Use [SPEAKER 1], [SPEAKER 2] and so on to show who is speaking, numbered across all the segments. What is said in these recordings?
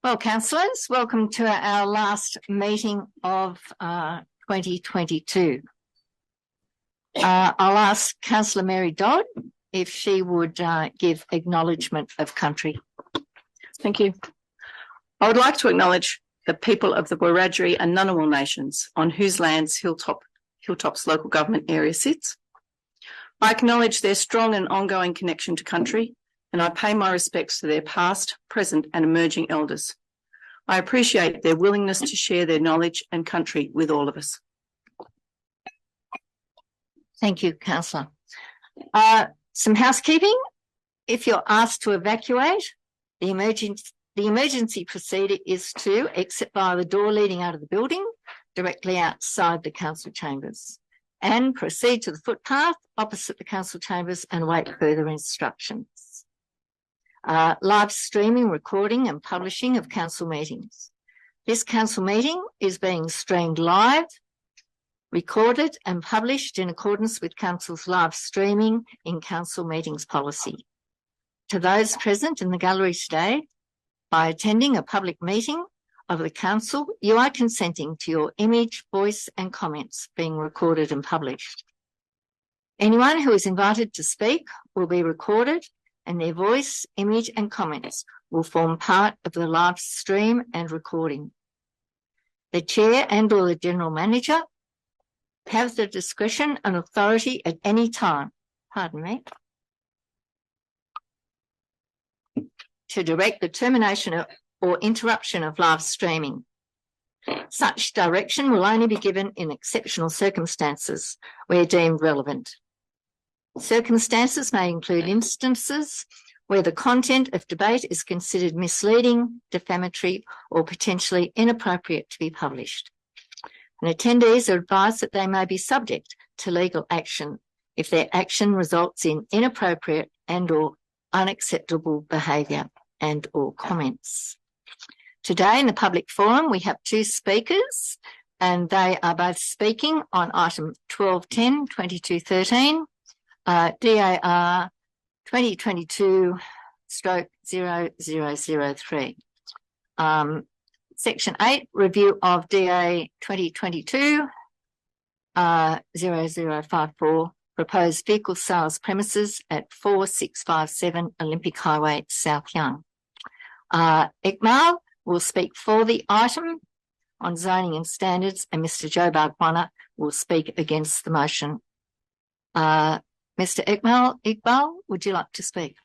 [SPEAKER 1] Well, councillors, welcome to our last meeting of 2022. I'll ask Councillor Mary Dodd if she would give acknowledgement of country.
[SPEAKER 2] Thank you. I would like to acknowledge the people of the Wiradjuri and Ngunnawal nations on whose lands Hilltops local government area sits. I acknowledge their strong and ongoing connection to country, and I pay my respects to their past, present and emerging elders. I appreciate their willingness to share their knowledge and country with all of us.
[SPEAKER 1] Thank you, Councillor. Some housekeeping. If you're asked to evacuate, the emergency procedure is to exit via the door leading out of the building directly outside the council chambers and proceed to the footpath opposite the council chambers and wait further instructions. Live streaming, recording and publishing of council meetings. This council meeting is being streamed live, recorded and published in accordance with council's live streaming in council meetings policy. To those present in the gallery today, by attending a public meeting of the council, you are consenting to your image, voice and comments being recorded and published. Anyone who is invited to speak will be recorded and their voice, image and comments will form part of the live stream and recording. The chair and or the general manager have the discretion and authority at any time, to direct the termination or interruption of live streaming. Such direction will only be given in exceptional circumstances where deemed relevant. Circumstances may include instances where the content of debate is considered misleading, defamatory, or potentially inappropriate to be published. And attendees are advised that they may be subject to legal action if their action results in inappropriate and or unacceptable behaviour and or comments. Today in the public forum, we have two speakers and they are both speaking on item 1210-2213, DAR 2022/0003. Section 8, review of DA 2022-0054, proposed vehicle sales premises at 4657 Olympic Highway, South Young. ACKNOWLEDGEMENT will speak for the item on zoning and standards, and Mr. Joe Bargwanna will speak against the motion. Mr. Iqbal, would you like to speak?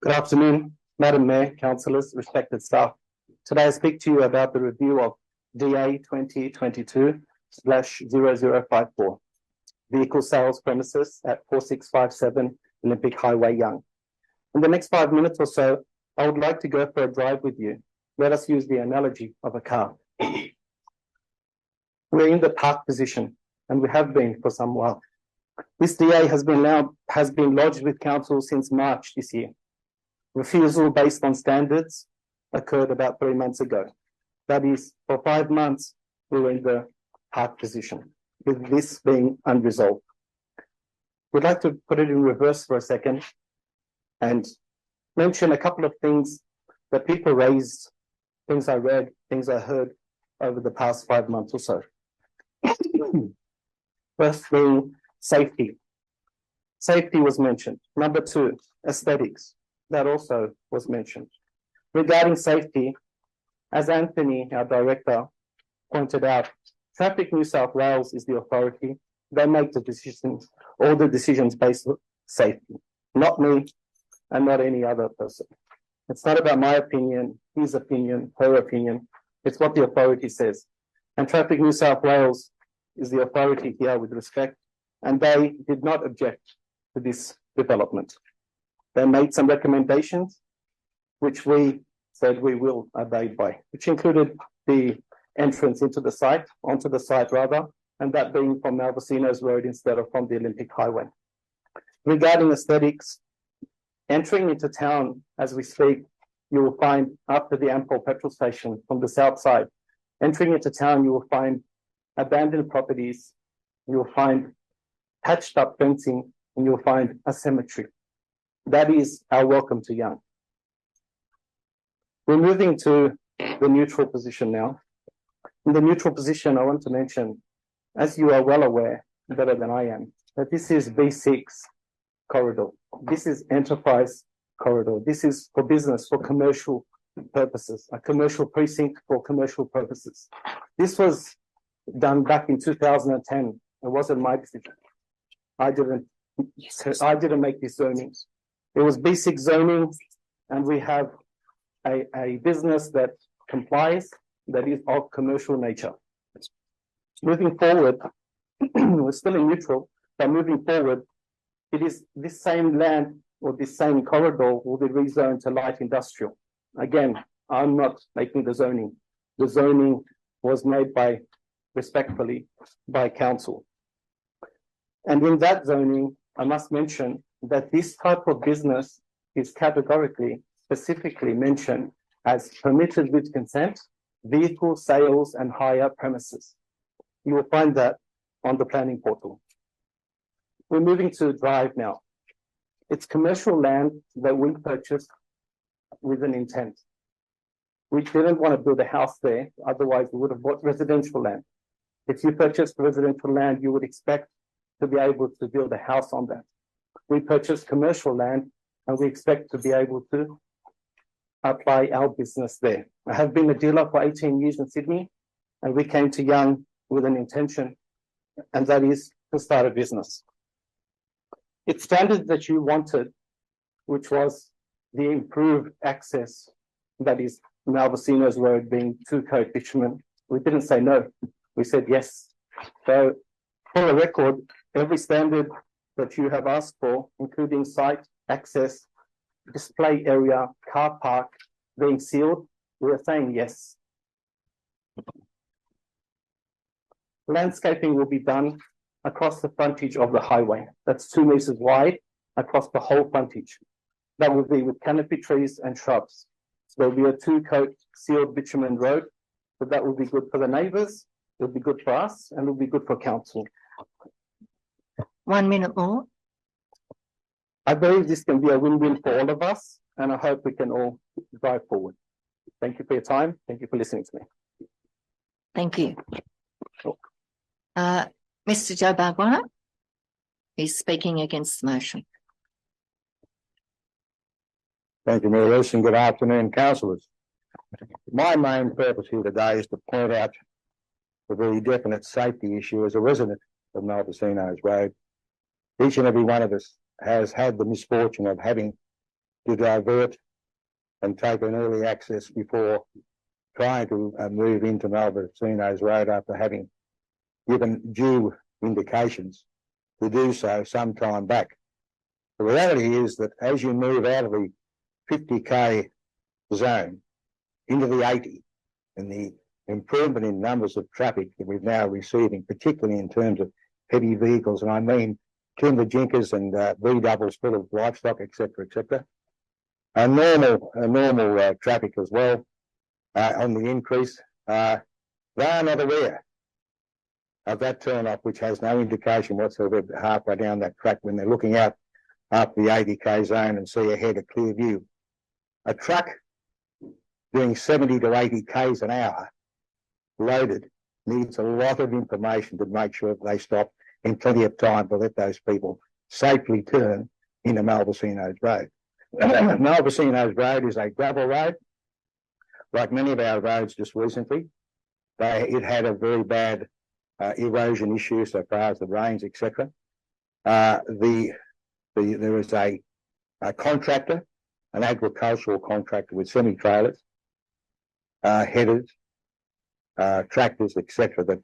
[SPEAKER 3] Good afternoon, Madam Mayor, councillors, respected staff. Today I speak to you about the review of DA 2022/0054, vehicle sales premises at 4657 Olympic Highway, Young. In the next 5 minutes or so, I would like to go for a drive with you. Let us use the analogy of a car. We're in the park position, and we have been for some while. This DA has been lodged with council since March this year. Refusal based on standards occurred about 3 months ago. That is, for 5 months, we were in the park position, with this being unresolved. We'd like to put it in reverse for a second and mention a couple of things that people raised, things I read, things I heard over the past 5 months or so. First being safety. Safety was mentioned. Number 2, aesthetics. That also was mentioned. Regarding safety, as Anthony, our director, pointed out, Traffic New South Wales is the authority. They make the decisions, all the decisions based on safety, not me and not any other person. It's not about my opinion, his opinion, her opinion. It's what the authority says. And Traffic New South Wales is the authority here with respect, and they did not object to this development. They made some recommendations, which we said we will abide by, which included the entrance onto the site, and that being from Malvasinos Road instead of from the Olympic Highway. Regarding aesthetics, entering into town as we speak, you will find after the Ampol petrol station from the south side, entering into town, you will find abandoned properties, you will find patched up fencing, and you'll find a cemetery. That is our welcome to Young. We're moving to the neutral position now. In the neutral position, I want to mention, as you are well aware, better than I am, that this is B6 corridor. This is enterprise corridor. This is for business, for commercial purposes, a commercial precinct for commercial purposes. This was done back in 2010. It wasn't my decision. I didn't make this zoning. It was B6 zoning, and we have a business that complies, that is of commercial nature. Moving forward, we're still in neutral, but moving forward, it is this same land or this same corridor will be rezoned to light industrial. Again, I'm not making the zoning. The zoning was made respectfully by council. And in that zoning, I must mention that this type of business is categorically, specifically mentioned as permitted with consent, vehicle sales and hire premises. You will find that on the planning portal. We're moving to Drive now. It's commercial land that we purchased with an intent. We didn't want to build a house there, otherwise we would have bought residential land. If you purchased residential land, you would expect to be able to build a house on that. We purchased commercial land and we expect to be able to apply our business there. I have been a dealer for 18 years in Sydney, and we came to Young with an intention, and that is to start a business. It's standards that you wanted, which was the improved access, that is Malvasinos Road being 2-coat bitumen. We didn't say no, we said yes. So for the record, every standard that you have asked for, including site access, display area, car park being sealed, we are saying yes. Landscaping will be done across the frontage of the highway. That's 2 meters wide across the whole frontage. That will be with canopy trees and shrubs. So there'll be a 2-coat sealed bitumen road, but that will be good for the neighbours, it'll be good for us, and it'll be good for council.
[SPEAKER 1] 1 minute more.
[SPEAKER 3] I believe this can be a win-win for all of us, and I hope we can all drive forward. Thank you for your time. Thank you for listening to me.
[SPEAKER 1] Thank you. Mr. Joe Bargwanna is speaking against the motion.
[SPEAKER 4] Thank you, Mayor, and good afternoon, councillors. My main purpose here today is to point out the very definite safety issue as a resident of Malvasinos Road. Each and every one of us has had the misfortune of having to divert and take an early access before trying to move into Malvasinos Road after having given due indications to do so some time back. The reality is that as you move out of the 50k zone into the 80, and the improvement in numbers of traffic that we're now receiving, particularly in terms of heavy vehicles, and I mean timber jinkers and V-doubles full of livestock, etc., a normal traffic as well on the increase. They are not aware of that turn-off, which has no indication whatsoever halfway down that track when they're looking out up the 80k zone and see ahead a clear view. A truck doing 70 to 80 k's an hour loaded needs a lot of information to make sure that they stop in plenty of time to let those people safely turn into Malvasinos Road. Malvasinos Road is a gravel road, like many of our roads just recently. It had a very bad erosion issue so far as the rains, etc. There was a contractor, an agricultural contractor with semi-trailers, headers, tractors, etc., that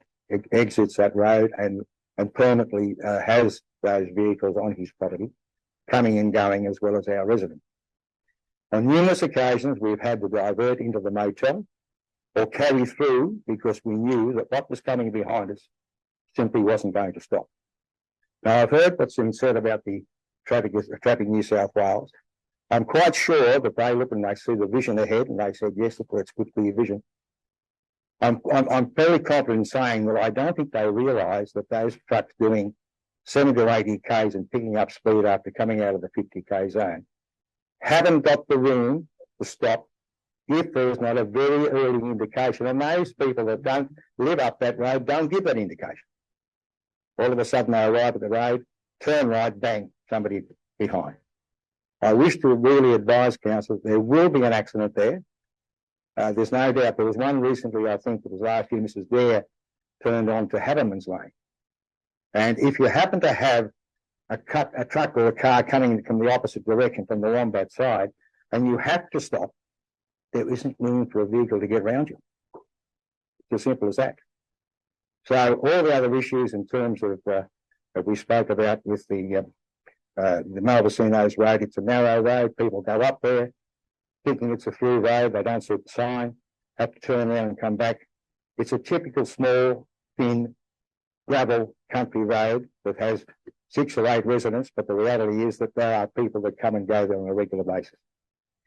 [SPEAKER 4] exits that road and permanently has those vehicles on his property, coming and going, as well as our residents. On numerous occasions, we've had to divert into the motel or carry through because we knew that what was coming behind us simply wasn't going to stop. Now, I've heard what's been said about the traffic New South Wales. I'm quite sure that they look and they see the vision ahead and they said, yes, it's good for your vision. I'm fairly confident in saying that I don't think they realise that those trucks doing 70 to 80 Ks and picking up speed after coming out of the 50 K zone, haven't got the room to stop if there is not a very early indication. And those people that don't live up that road don't give that indication. All of a sudden they arrive at the road, turn right, bang, somebody behind. I wish to really advise council there will be an accident there. There's no doubt. There was one recently, I think it was last year, Mrs. Dare turned on to Haberman's Lane. And if you happen to have a truck or a car coming from the opposite direction from the Wombat side, and you have to stop, there isn't room for a vehicle to get around you. It's as simple as that. So all the other issues in terms of that we spoke about with the Malvasinos Road, it's a narrow road. People go up there thinking it's a through road. They don't see the sign, have to turn around and come back. It's a typical small, thin, gravel country road that has 6 or 8 residents, but the reality is that there are people that come and go there on a regular basis.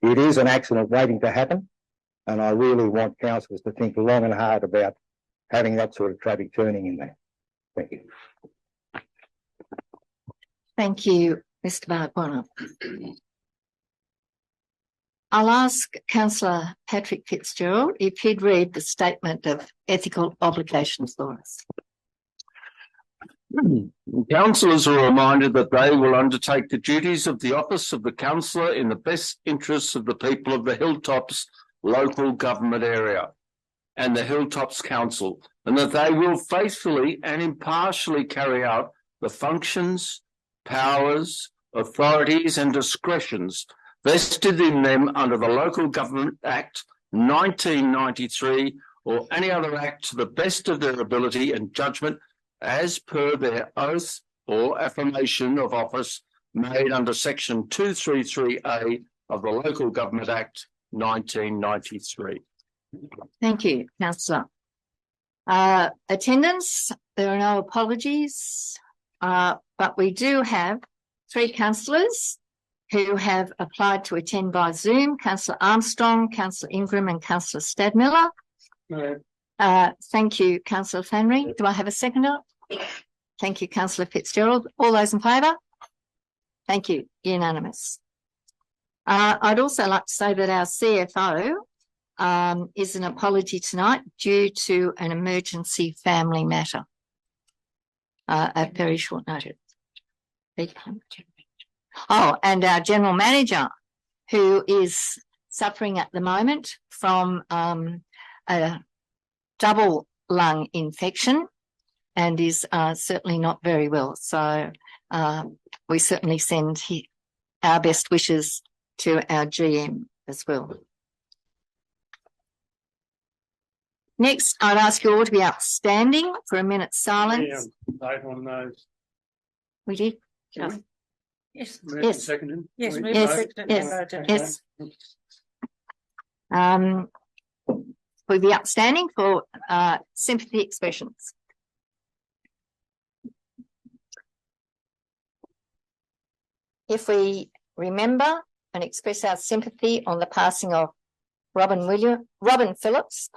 [SPEAKER 4] It is an accident waiting to happen, and I really want councillors to think long and hard about having that sort of traffic turning in there. Thank you.
[SPEAKER 1] Thank you, Mr. Bargwanna. I'll ask Councillor Patrick Fitzgerald if he'd read the statement of ethical obligations for us.
[SPEAKER 5] Councillors are reminded that they will undertake the duties of the office of the councillor in the best interests of the people of the Hilltops local government area and the Hilltops Council, and that they will faithfully and impartially carry out the functions, powers, authorities and discretions vested in them under the Local Government Act 1993 or any other act to the best of their ability and judgment as per their oath or affirmation of office made under section 233A of the Local Government Act 1993.
[SPEAKER 1] Thank you, Councillor. Attendance, there are no apologies, but we do have 3 councillors who have applied to attend by Zoom: Councillor Armstrong, Councillor Ingram and Councillor Stadmiller.
[SPEAKER 5] No.
[SPEAKER 1] Thank you, Councillor Flannery. Do I have a seconder? Thank you, Councillor Fitzgerald. All those in favour? Thank you. Unanimous. I'd also like to say that our CFO is an apology tonight due to an emergency family matter at very short notice. Oh, and our general manager, who is suffering at the moment from a double lung infection and is certainly not very well. So we certainly send our best wishes to our GM as well. Next, I'd ask you all to be outstanding for a minute's silence.
[SPEAKER 5] Vote on those.
[SPEAKER 1] We did?
[SPEAKER 5] Yes.
[SPEAKER 1] Yes.
[SPEAKER 5] Seconded.
[SPEAKER 1] Yes. Yes. We'll be outstanding for sympathy expressions. If we remember and express our sympathy on the passing of Robin Phillips,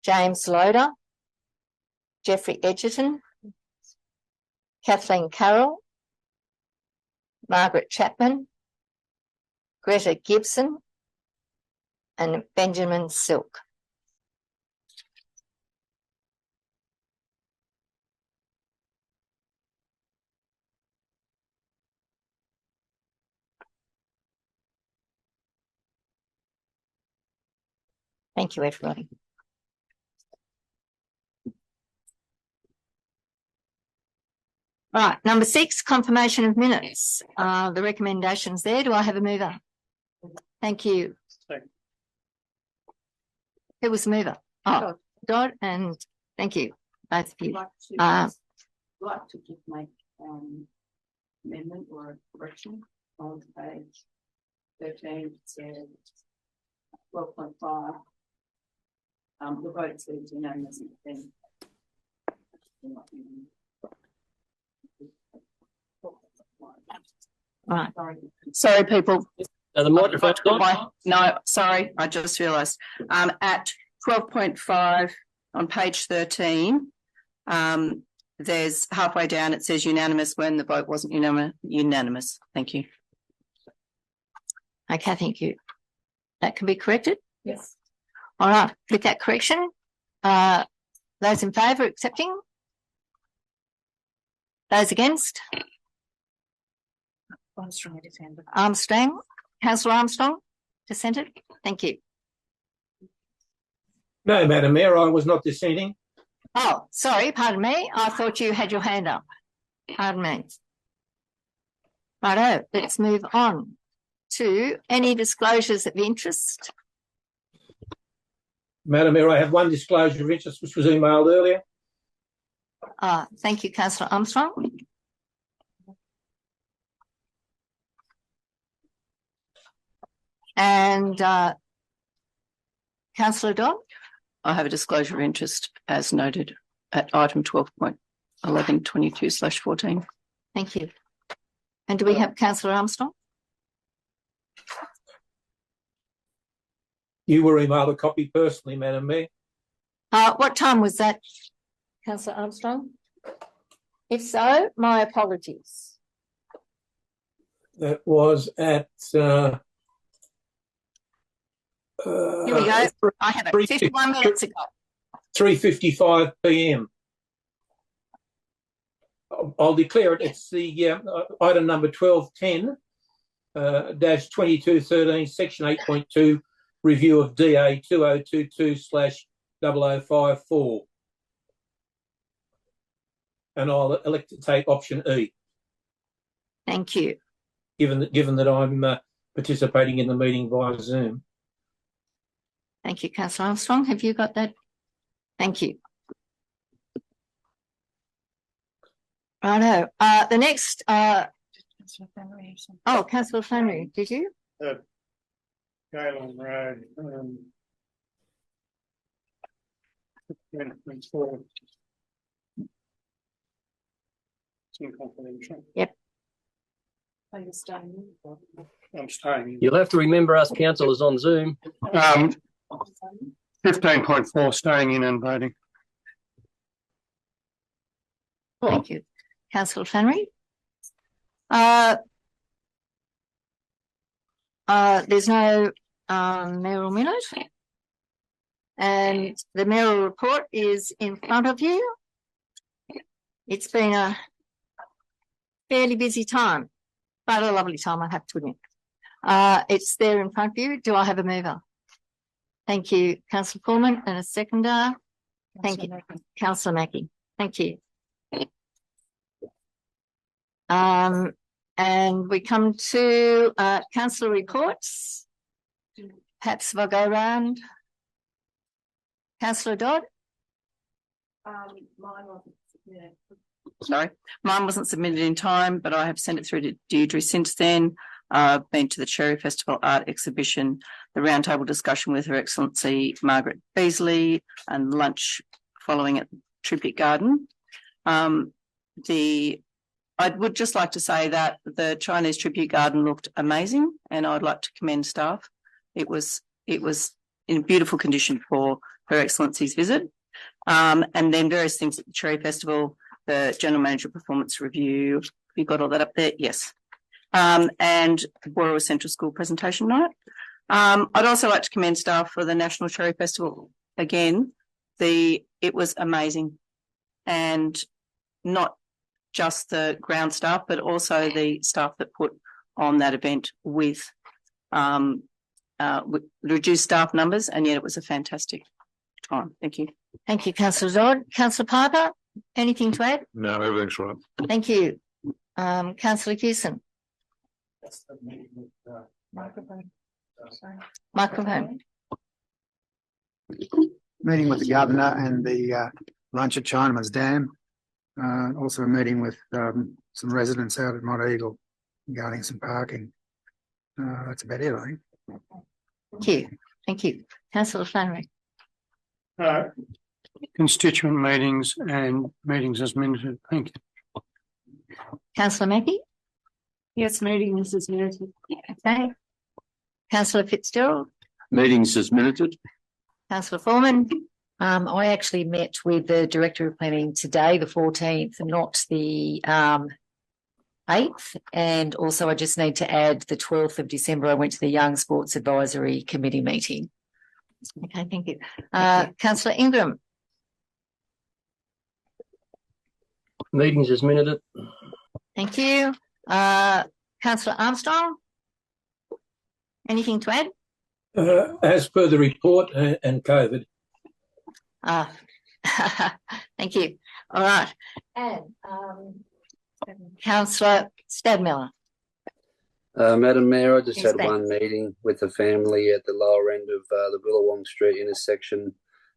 [SPEAKER 1] James Loader, Jeffrey Edgerton, Kathleen Carroll, Margaret Chapman, Greta Gibson, and Benjamin Silk. Thank you, everybody. Right, number 6, confirmation of minutes. The recommendations there. Do I have a mover? Thank you.
[SPEAKER 5] Second.
[SPEAKER 1] Who was the mover? Oh, Dodd, and thank you, both of you.
[SPEAKER 6] I'd like to just make amendment or a correction on page 13. Says 12.5. The vote says unanimous.
[SPEAKER 1] Right.
[SPEAKER 2] Sorry, people.
[SPEAKER 5] Are the microphones on?
[SPEAKER 2] No, sorry, I just realised. At 12.5 on page 13, there's halfway down, it says unanimous when the vote wasn't unanimous. Thank you.
[SPEAKER 1] Okay, thank you. That can be corrected?
[SPEAKER 6] Yes.
[SPEAKER 1] All right, with that correction, those in favour accepting? Those against? Armstrong, Councillor Armstrong, dissented? Thank you.
[SPEAKER 7] No, Madam Mayor, I was not dissenting.
[SPEAKER 1] Oh, sorry, pardon me. I thought you had your hand up. Pardon me. Righto, let's move on to any disclosures of interest.
[SPEAKER 7] Madam Mayor, I have one disclosure of interest which was emailed earlier.
[SPEAKER 1] Thank you, Councillor Armstrong. And Councillor Dodd?
[SPEAKER 2] I have a disclosure of interest as noted at item 12.1122/14.
[SPEAKER 1] Thank you. And do we have Councillor Armstrong?
[SPEAKER 7] You were emailed a copy personally, Madam Mayor.
[SPEAKER 1] What time was that, Councillor Armstrong? If so, my apologies.
[SPEAKER 7] That was at
[SPEAKER 1] Here we go. I have it 51 minutes ago.
[SPEAKER 7] 3:55 p.m. I'll declare it. It's the item number 1210 -2213 section 8.2 review of DA 2022/0054. And I'll elect to take option E.
[SPEAKER 1] Thank you.
[SPEAKER 7] Given that I'm participating in the meeting via Zoom.
[SPEAKER 1] Thank you, Councillor Armstrong. Have you got that? Thank you. Righto. The next, Councillor Flannery, did you?
[SPEAKER 8] GALONG Road. Confidential.
[SPEAKER 1] Yep.
[SPEAKER 6] Are you staying?
[SPEAKER 8] I'm staying.
[SPEAKER 9] You'll have to remember us councillors on Zoom.
[SPEAKER 8] 15.4 staying in and voting.
[SPEAKER 1] Thank you. Councillor Flannery? There's no mayoral minute. And the mayoral report is in front of you. It's been a fairly busy time, but a lovely time, I have to admit. It's there in front of you. Do I have a mover? Thank you, Councillor Pullman, and a seconder. Thank you, Councillor Mackie. Thank you. And we come to councillor reports. Perhaps if I go round. Councillor Dodd?
[SPEAKER 6] Mine wasn't submitted.
[SPEAKER 2] Sorry, mine wasn't submitted in time, but I have sent it through to Deirdre since then. I've been to the Cherry Festival art exhibition, the roundtable discussion with Her Excellency Margaret Beasley, and lunch following at Tribute Garden. I would just like to say that the Chinese Tribute Garden looked amazing, and I'd like to commend staff. It was in beautiful condition for Her Excellency's visit. And then various things at the Cherry Festival, the General Manager Performance Review. You got all that up there? Yes. And Borough Central School presentation night. I'd also like to commend staff for the National Cherry Festival. Again, it was amazing, and not just the ground staff, but also the staff that put on that event with reduced staff numbers, and yet it was a fantastic time. Thank you.
[SPEAKER 1] Thank you, Councillor Dodd. Councillor Piper, anything to add?
[SPEAKER 5] No, everything's right.
[SPEAKER 1] Thank you. Councillor Hewson.
[SPEAKER 6] Microphone.
[SPEAKER 1] Microphone.
[SPEAKER 10] Meeting with the Governor and the lunch at Chinaman's Dam. Also a meeting with some residents out at Mont Eagle regarding some parking. That's about it, I think.
[SPEAKER 1] Thank you. Thank you. Councillor Flannery.
[SPEAKER 8] Constituent meetings and meetings as minuted. Thank you.
[SPEAKER 1] Councillor Mackie.
[SPEAKER 6] Yes, meetings as minuted.
[SPEAKER 1] Okay. Councillor Fitzgerald.
[SPEAKER 5] Meetings as minuted.
[SPEAKER 1] Councillor Foreman.
[SPEAKER 11] I actually met with the Director of Planning today, the 14th, not the 8th. And also I just need to add the 12th of December, I went to the Young Sports Advisory Committee meeting.
[SPEAKER 1] Okay, thank you. Councillor Ingram.
[SPEAKER 9] Meetings as minuted.
[SPEAKER 1] Thank you. Councillor Armstrong. Anything to add?
[SPEAKER 7] As per the report and COVID.
[SPEAKER 1] Thank you. All right. And Councillor Stadmiller.
[SPEAKER 12] Madam Mayor, I just
[SPEAKER 1] Yes,
[SPEAKER 12] had one meeting with the family at the lower end of the Willawong Street intersection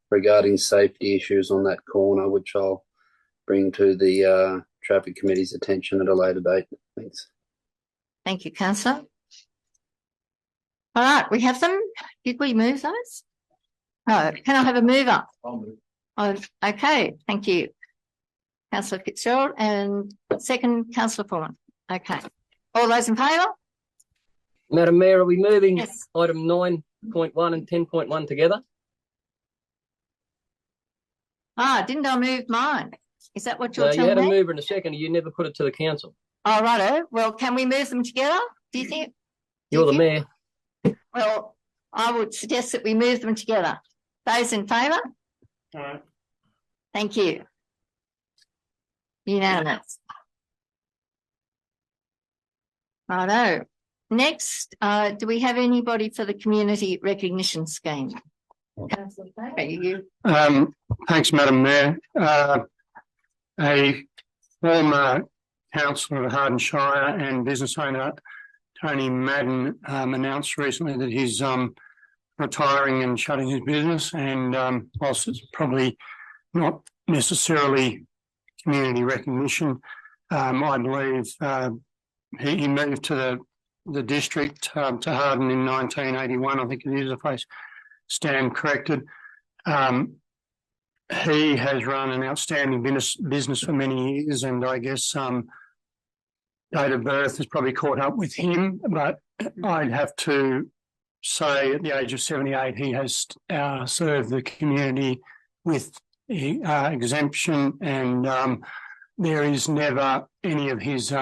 [SPEAKER 12] regarding safety issues on that corner, which I'll bring to the Traffic Committee's attention at a later date. Thanks.
[SPEAKER 1] Thank you, Councillor. All right, we have them. Did we move those? No. Can I have a mover?
[SPEAKER 5] I'll move.
[SPEAKER 1] Oh, okay, thank you. Councillor Fitzgerald and second, Councillor Foreman. Okay. All those in favour?
[SPEAKER 9] Madam Mayor, are we moving
[SPEAKER 1] Yes.
[SPEAKER 9] item 9.1 and 10.1 together?
[SPEAKER 1] Didn't I move mine? Is that what you're
[SPEAKER 9] No, you
[SPEAKER 1] telling
[SPEAKER 9] had a
[SPEAKER 1] me?
[SPEAKER 9] mover in a second. You never put it to the council.
[SPEAKER 1] Oh, righto. Well, can we move them together? Do you think?
[SPEAKER 9] You're the mayor.
[SPEAKER 1] Well, I would suggest that we move them together. Those in favour? Thank you. Unanimous. Righto. Next, do we have anybody for the community recognition scheme? Councillor Faber, you.
[SPEAKER 8] Thanks, Madam Mayor. A former councillor of Hardin Shire and business owner, Tony Madden, announced recently that he's retiring and shutting his business. And whilst it's probably not necessarily community recognition, I believe he moved to the district to Hardin in 1981. I think it is, if I stand corrected. He has run an outstanding business for many years, and I guess date of birth has probably caught up with him, but I'd have to say at the age of 78, he has served the community with exemption, and there is never any of his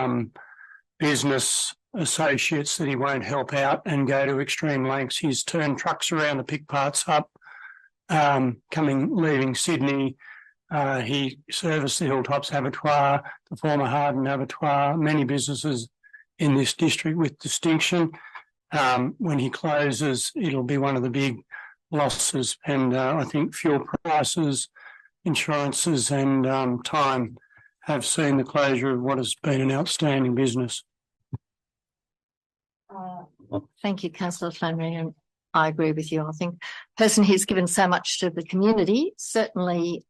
[SPEAKER 8] business associates that he won't help out and go to extreme lengths. He's turned trucks around to pick parts up, leaving Sydney. He serviced the Hilltops Abattoir, the former Hardin Abattoir, many businesses in this district with distinction. When he closes, it'll be one of the big losses. And I think fuel prices, insurances and time have seen the closure of what has been an outstanding business.
[SPEAKER 1] Thank you, Councillor Flannery, and I agree with you. I think the person who's given so much to the community certainly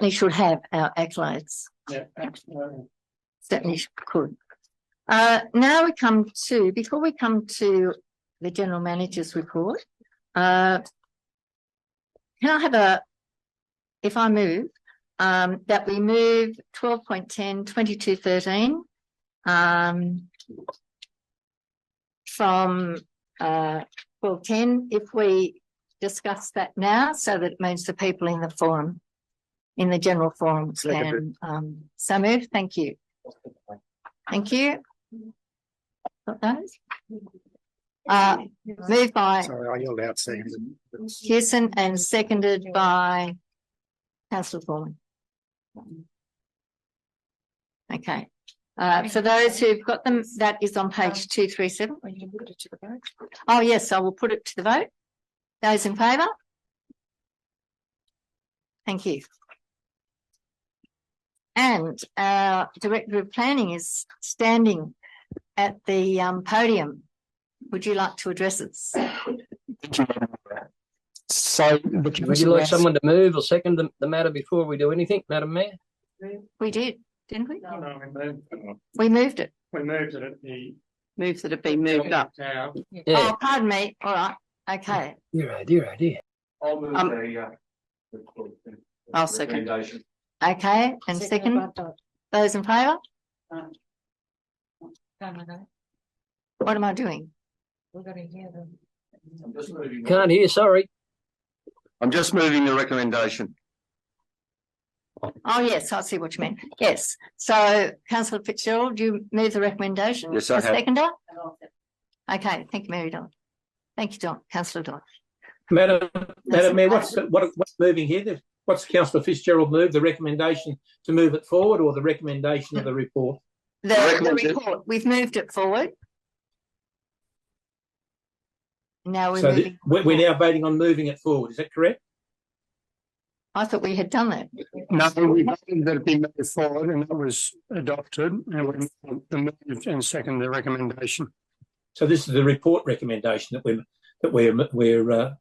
[SPEAKER 1] should have our accolades.
[SPEAKER 8] Yeah, absolutely.
[SPEAKER 1] Certainly could. Now we come to, before we come to the General Manager's report, can I have if I move, that we move 12.10, 2213, from 12.10, if we discuss that now, so that it means the people in the forum, in the general forums can, so move. Thank you. Thank you. Got those? Moved by
[SPEAKER 10] Sorry, I yelled out second.
[SPEAKER 1] Pearson and seconded by Councillor Foreman. Okay. For those who've got them, that is on page 237. Oh, yes, I will put it to the vote. Those in favour? Thank you. And our Director of Planning is standing at the podium. Would you like to address us?
[SPEAKER 9] So, would you like someone to move or second the matter before we do anything, Madam Mayor?
[SPEAKER 1] We did, didn't we?
[SPEAKER 8] No, we moved it.
[SPEAKER 1] We moved it.
[SPEAKER 8] We moved it at the.
[SPEAKER 2] Move that it be moved up.
[SPEAKER 8] Tower.
[SPEAKER 9] Yeah.
[SPEAKER 1] Oh, pardon me. All right. Okay.
[SPEAKER 9] Dear idea.
[SPEAKER 5] I'll move
[SPEAKER 2] I'll second.
[SPEAKER 1] Okay. And second, those in favour? What am I doing?
[SPEAKER 9] Can't hear, sorry.
[SPEAKER 5] I'm just moving the recommendation.
[SPEAKER 1] Oh, yes, I see what you mean. Yes. So, Councillor Fitzgerald, do you move the recommendation?
[SPEAKER 5] Yes, I have.
[SPEAKER 1] Seconder? Okay, thank you, Mary Don. Thank you, Don. Councillor Don.
[SPEAKER 7] Madam Mayor, what's moving here? What's Councillor Fitzgerald moved? The recommendation to move it forward or the recommendation of the report?
[SPEAKER 1] The report. We've moved it forward. Now
[SPEAKER 7] we're now voting on moving it forward. Is that correct?
[SPEAKER 1] I thought we had done that.
[SPEAKER 8] No, we voted that it be moved forward and that was adopted and we moved and second the recommendation.
[SPEAKER 7] So this is the report recommendation that we're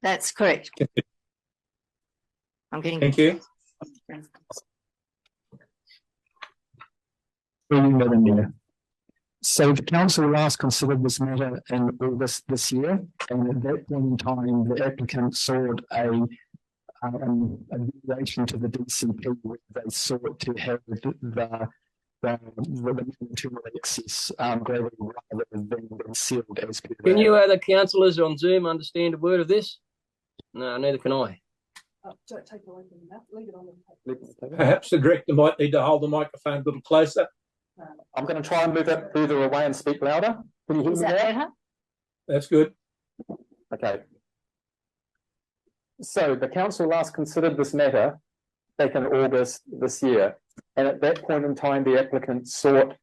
[SPEAKER 1] That's correct. I'm getting.
[SPEAKER 7] Thank you.
[SPEAKER 13] So the council last considered this matter in August this year, and at that point in time, the applicant sought a relation to the DCP where they sought to have the internal access gravity rather than being sealed as per.
[SPEAKER 9] Can you other councillors on Zoom understand a word of this? No, neither can I.
[SPEAKER 6] Don't take away from that. Leave it on the table.
[SPEAKER 7] Perhaps the director might need to hold the microphone a little closer.
[SPEAKER 3] I'm going to try and move it further away and speak louder. Can you hear me now?
[SPEAKER 1] Better?
[SPEAKER 7] That's good.
[SPEAKER 3] Okay. So the council last considered this matter back in August this year, and at that point in time, the applicant sought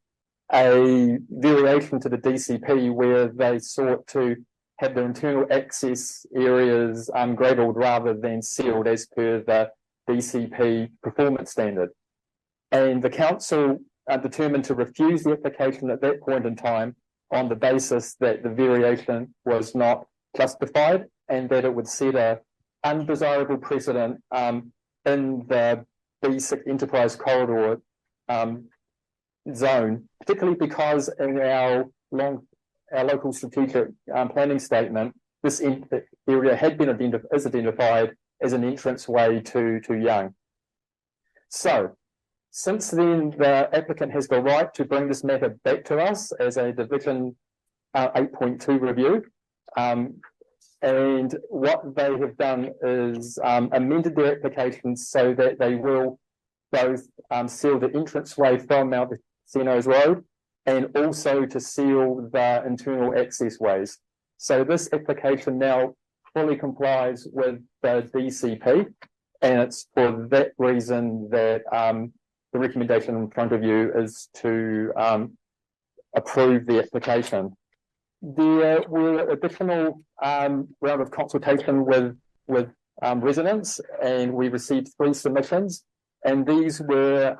[SPEAKER 3] a variation to the DCP where they sought to have the internal access areas gravelled rather than sealed as per the DCP performance standard. And the council determined to refuse the application at that point in time on the basis that the variation was not justified and that it would set a undesirable precedent in the B6 enterprise corridor zone, particularly because in our local strategic planning statement, this area had been identified as an entranceway to Young. So, since then, the applicant has the right to bring this matter back to us as a Division 8.2 review. And what they have done is amended their application so that they will both seal the entranceway from Mount Sinos Road and also to seal the internal access ways. So this application now fully complies with the DCP, and it's for that reason that the recommendation in front of you is to approve the application. There were additional round of consultation with residents, and we received 3 submissions, and these were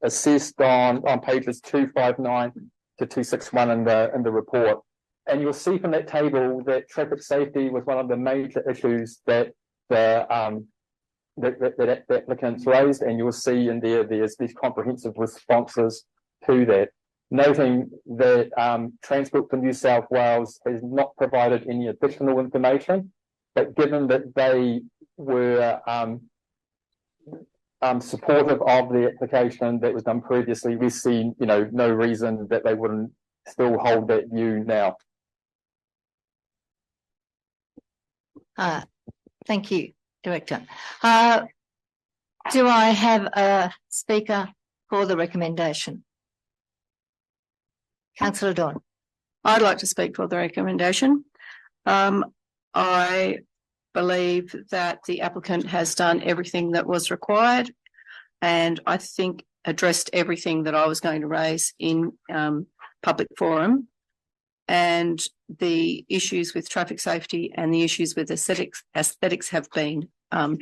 [SPEAKER 3] assessed on pages 259 to 261 in the report. And you'll see from that table that traffic safety was one of the major issues that the applicants raised, and you'll see in there's these comprehensive responses to that, noting that Transport for New South Wales has not provided any additional information, but given that they were supportive of the application that was done previously, we see no reason that they wouldn't still hold that view now.
[SPEAKER 1] Thank you, Director. Do I have a speaker for the recommendation? Councillor Don.
[SPEAKER 2] I'd like to speak for the recommendation. I believe that the applicant has done everything that was required, and I think addressed everything that I was going to raise in public forum. And the issues with traffic safety and the issues with aesthetics have been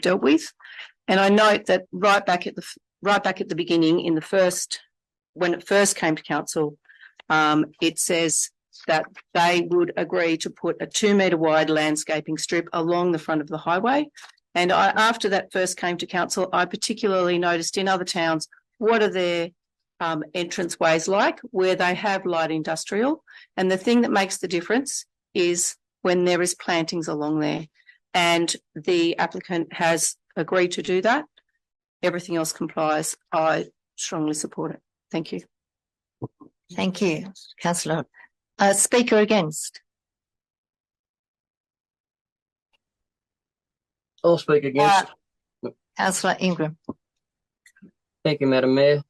[SPEAKER 2] dealt with. And I note that right back at the beginning, when it first came to council, it says that they would agree to put a 2-metre wide landscaping strip along the front of the highway. And after that first came to council, I particularly noticed in other towns, what are their entrance ways like, where they have light industrial. And the thing that makes the difference is when there is plantings along there. And the applicant has agreed to do that. Everything else complies. I strongly support it. Thank you.
[SPEAKER 1] Thank you, Councillor. Speaker against?
[SPEAKER 9] I'll speak against.
[SPEAKER 1] Councillor Ingram.
[SPEAKER 9] Thank you, Madam Mayor.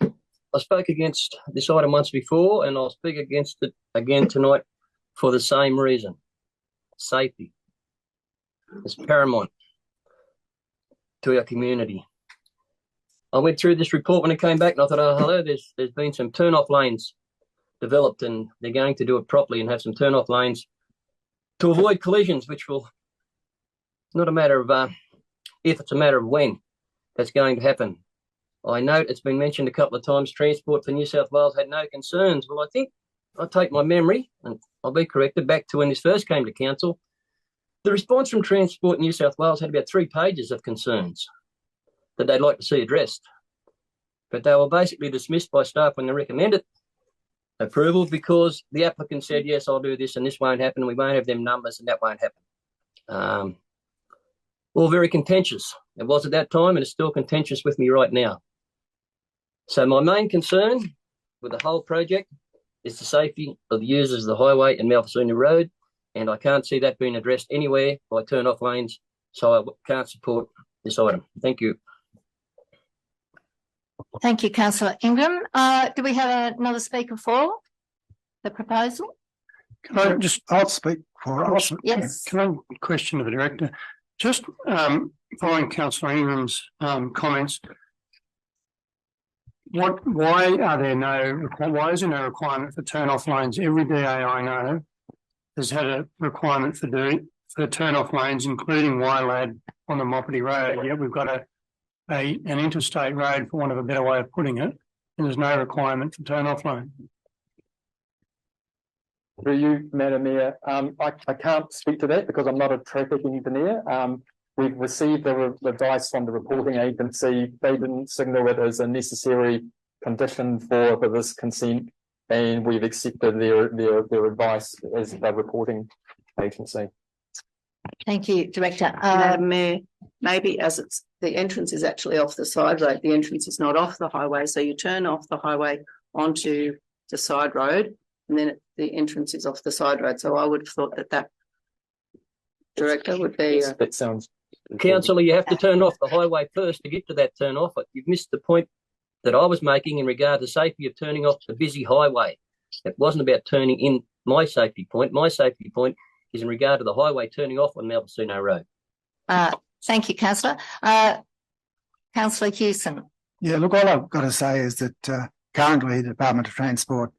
[SPEAKER 9] I spoke against this item once before, and I'll speak against it again tonight for the same reason. Safety is paramount to our community. I went through this report when it came back, and I thought, oh, hello, there's been some turn-off lanes developed, and they're going to do it properly and have some turn-off lanes to avoid collisions, which will not a matter of if, it's a matter of when that's going to happen. I note it's been mentioned a couple of times, Transport for New South Wales had no concerns. Well, I think I'll take my memory, and I'll be corrected, back to when this first came to council. The response from Transport New South Wales had about 3 pages of concerns that they'd like to see addressed. But they were basically dismissed by staff when they recommended approval because the applicant said, yes, I'll do this and this won't happen, and we won't have them numbers and that won't happen. All very contentious. It was at that time, and it's still contentious with me right now. So my main concern with the whole project is the safety of the users of the highway and Malvasuni Road, and I can't see that being addressed anywhere by turn-off lanes, so I can't support this item. Thank you.
[SPEAKER 1] Thank you, Councillor Ingram. Do we have another speaker for the proposal?
[SPEAKER 8] Can I just,
[SPEAKER 10] I'll speak for it.
[SPEAKER 1] Yes.
[SPEAKER 8] Can I question to the director? Just following Councillor Ingram's comments, why is there no requirement for turn-off lanes? Every DA I know has had a requirement for turn-off lanes, including YLAD on the Moppity Road. Yet we've got an interstate road, for want of a better way of putting it, and there's no requirement for turn-off lane.
[SPEAKER 3] Through you, Madam Mayor, I can't speak to that because I'm not a traffic engineer. We've received the advice from the reporting agency. They didn't signal it as a necessary condition for this consent, and we've accepted their advice as the reporting agency.
[SPEAKER 1] Thank you, Director.
[SPEAKER 6] Madam Mayor, maybe as it's the entrance is actually off the side road, the entrance is not off the highway, so you turn off the highway onto the side road, and then the entrance is off the side road. So I would have thought that Director would be.
[SPEAKER 3] Yes, that sounds.
[SPEAKER 9] Councillor, you have to turn off the highway first to get to that turn off. You've missed the point that I was making in regard to safety of turning off the busy highway. It wasn't about turning in my safety point. My safety point is in regard to the highway turning off on Malvasuni Road.
[SPEAKER 1] Thank you, Councillor. Councillor Hewson.
[SPEAKER 10] Yeah, look, all I've got to say is that currently the Department of Transport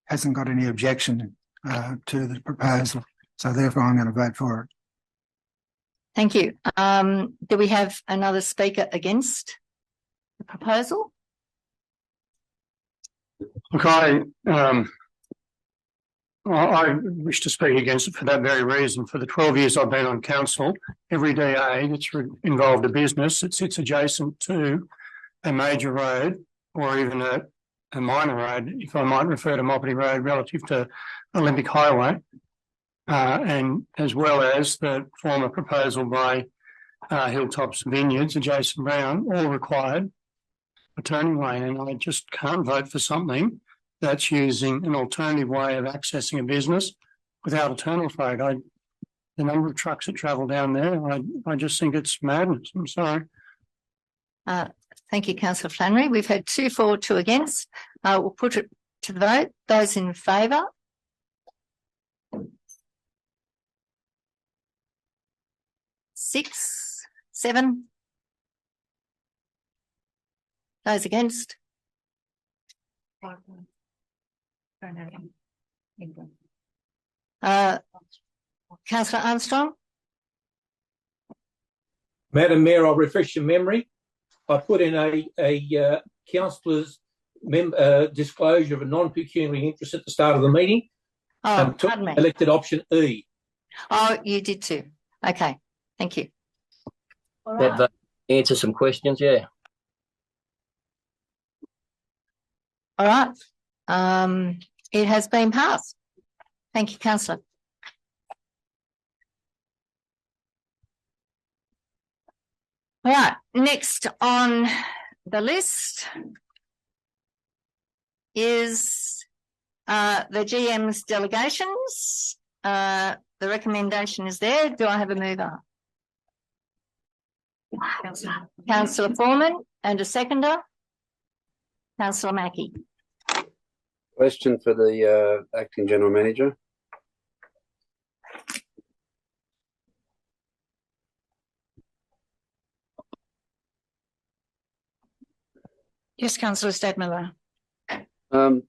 [SPEAKER 10] hasn't got any objection to the proposal, so therefore I'm going to vote for it.
[SPEAKER 1] Thank you. Do we have another speaker against the proposal?
[SPEAKER 8] Look, I wish to speak against it for that very reason. For the 12 years I've been on council, every DA that's involved a business that sits adjacent to a major road or even a minor road, if I might refer to Moppity Road relative to Olympic Highway, and as well as the former proposal by Hilltops Vineyards, adjacent Brown, all required a turning lane, and I just can't vote for something that's using an alternative way of accessing a business without a turn-off road. The number of trucks that travel down there, I just think it's madness. I'm sorry.
[SPEAKER 1] Thank you, Councillor Flannery. We've had 2 for, 2 against. We'll put it to the vote. Those in favour? Six, 7. Those against? Councillor Armstrong?
[SPEAKER 7] Madam Mayor, I'll refresh your memory. I put in a councillor's disclosure of a non-pecuniary interest at the start of the meeting.
[SPEAKER 1] Oh, pardon me.
[SPEAKER 7] Elected option E.
[SPEAKER 1] Oh, you did too. Okay, thank you.
[SPEAKER 9] That vote answers some questions, yeah.
[SPEAKER 1] All right. It has been passed. Thank you, Councillor. All right, next on the list is the GM's delegations. The recommendation is there. Do I have a mover? Councillor Foreman, and a seconder. Councillor Mackie.
[SPEAKER 12] Question for the acting general manager.
[SPEAKER 14] Yes, Councillor Stadmiller.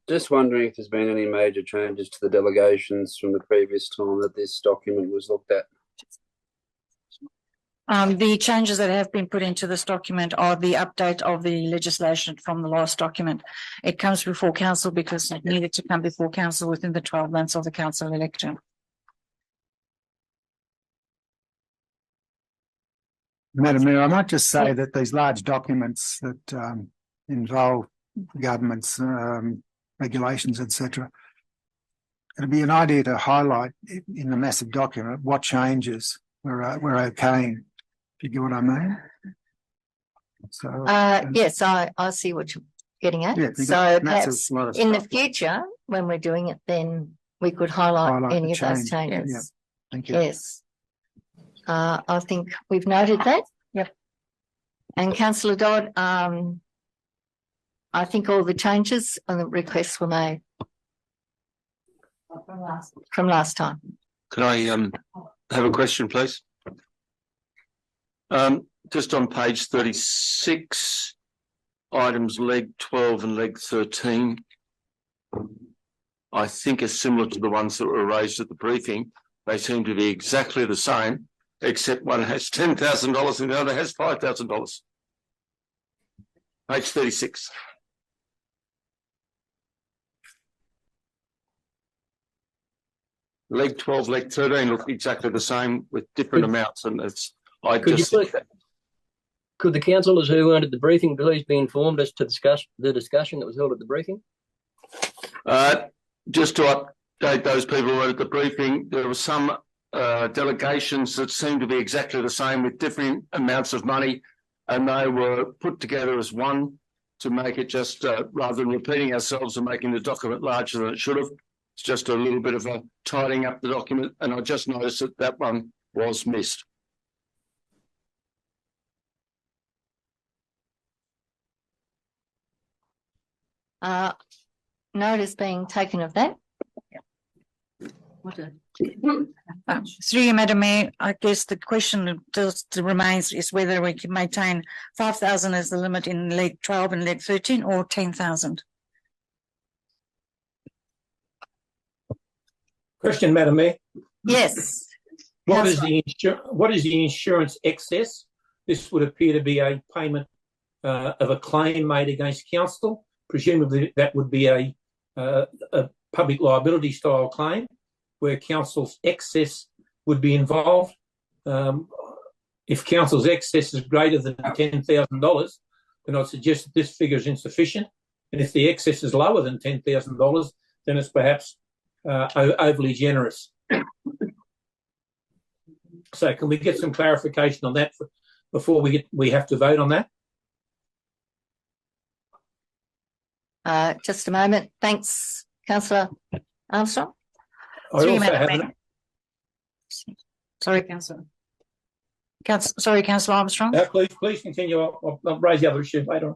[SPEAKER 12] Just wondering if there's been any major changes to the delegations from the previous time that this document was looked at.
[SPEAKER 14] The changes that have been put into this document are the update of the legislation from the last document. It comes before council because it needed to come before council within the 12 months of the council election.
[SPEAKER 10] Madam Mayor, I might just say that these large documents that involve governments, regulations, etc., it'd be an idea to highlight in the massive document what changes we're okaying. If you get what I mean. So
[SPEAKER 1] yes, I see what you're getting at.
[SPEAKER 10] Yeah,
[SPEAKER 1] so perhaps in the future, when we're doing it, then we could highlight any of those changes.
[SPEAKER 10] Yeah. Thank you.
[SPEAKER 1] Yes. I think we've noted that. Yep. And Councillor Dodd, I think all the changes and the requests were made from last time.
[SPEAKER 5] Can I have a question, please? Just on page 36, items leg 12 and leg 13, I think are similar to the ones that were raised at the briefing. They seem to be exactly the same, except one has $10,000 and the other has $5,000. Page 36. Leg 12, leg 13 look exactly the same with different amounts, and it's.
[SPEAKER 9] Could the councillors who weren't at the briefing please be informed as to the discussion that was held at the briefing?
[SPEAKER 5] Just to update those people who were at the briefing, there were some delegations that seemed to be exactly the same with different amounts of money, and they were put together as one to make it just rather than repeating ourselves and making the document larger than it should have. It's just a little bit of a tidying up the document, and I just noticed that that one was missed.
[SPEAKER 1] Note is being taken of that.
[SPEAKER 14] Through you, Madam Mayor, I guess the question still remains is whether we can maintain 5,000 as the limit in leg 12 and leg 13 or 10,000.
[SPEAKER 7] Question, Madam Mayor.
[SPEAKER 1] Yes.
[SPEAKER 7] What is the insurance excess? This would appear to be a payment of a claim made against council. Presumably that would be a public liability style claim where council's excess would be involved. If council's excess is greater than $10,000, then I'd suggest that this figure is insufficient. And if the excess is lower than $10,000, then it's perhaps overly generous. So can we get some clarification on that before we have to vote on that?
[SPEAKER 1] Just a moment. Thanks, Councillor Armstrong.
[SPEAKER 14] Sorry, Councillor. Sorry, Councillor Armstrong.
[SPEAKER 7] Please continue. I'll raise the other issue later on.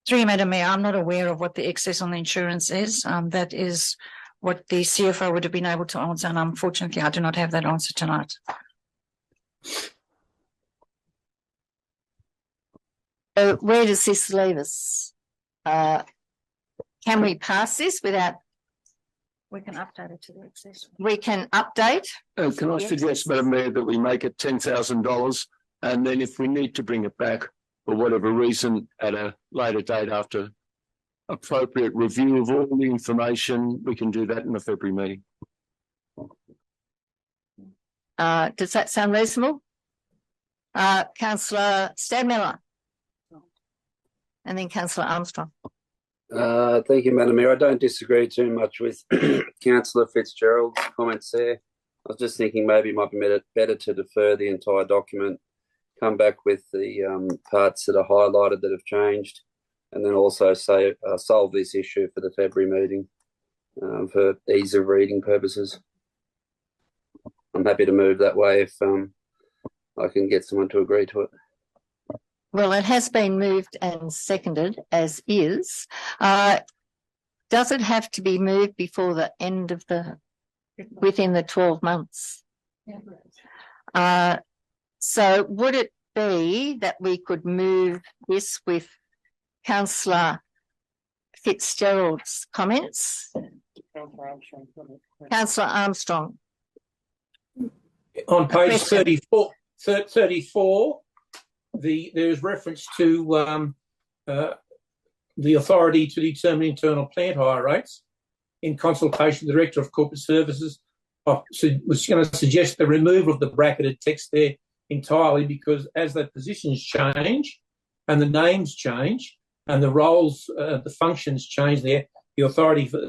[SPEAKER 14] Through you, Madam Mayor, I'm not aware of what the excess on the insurance is. That is what the CFO would have been able to answer, and unfortunately, I do not have that answer tonight.
[SPEAKER 1] Where does this leave us? Can we pass this without?
[SPEAKER 14] We can update it to the excess.
[SPEAKER 1] We can update.
[SPEAKER 5] Can I suggest, Madam Mayor, that we make it $10,000, and then if we need to bring it back for whatever reason at a later date after appropriate review of all the information, we can do that in the February meeting.
[SPEAKER 1] Does that sound reasonable? Councillor Stadmiller. And then Councillor Armstrong.
[SPEAKER 12] Thank you, Madam Mayor. I don't disagree too much with Councillor Fitzgerald's comments there. I was just thinking maybe it might be better to defer the entire document, come back with the parts that are highlighted that have changed, and then also say solve this issue for the February meeting for ease of reading purposes. I'm happy to move that way if I can get someone to agree to it.
[SPEAKER 1] Well, it has been moved and seconded as is. Does it have to be moved before the end of within the 12 months? So would it be that we could move this with Councillor Fitzgerald's comments? Councillor Armstrong.
[SPEAKER 7] On page 34, there is reference to the authority to determine internal plant hire rates in consultation with the Director of Corporate Services. I was going to suggest the removal of the bracketed text there entirely, because as the positions change and the names change and the roles, the functions change there, the authority for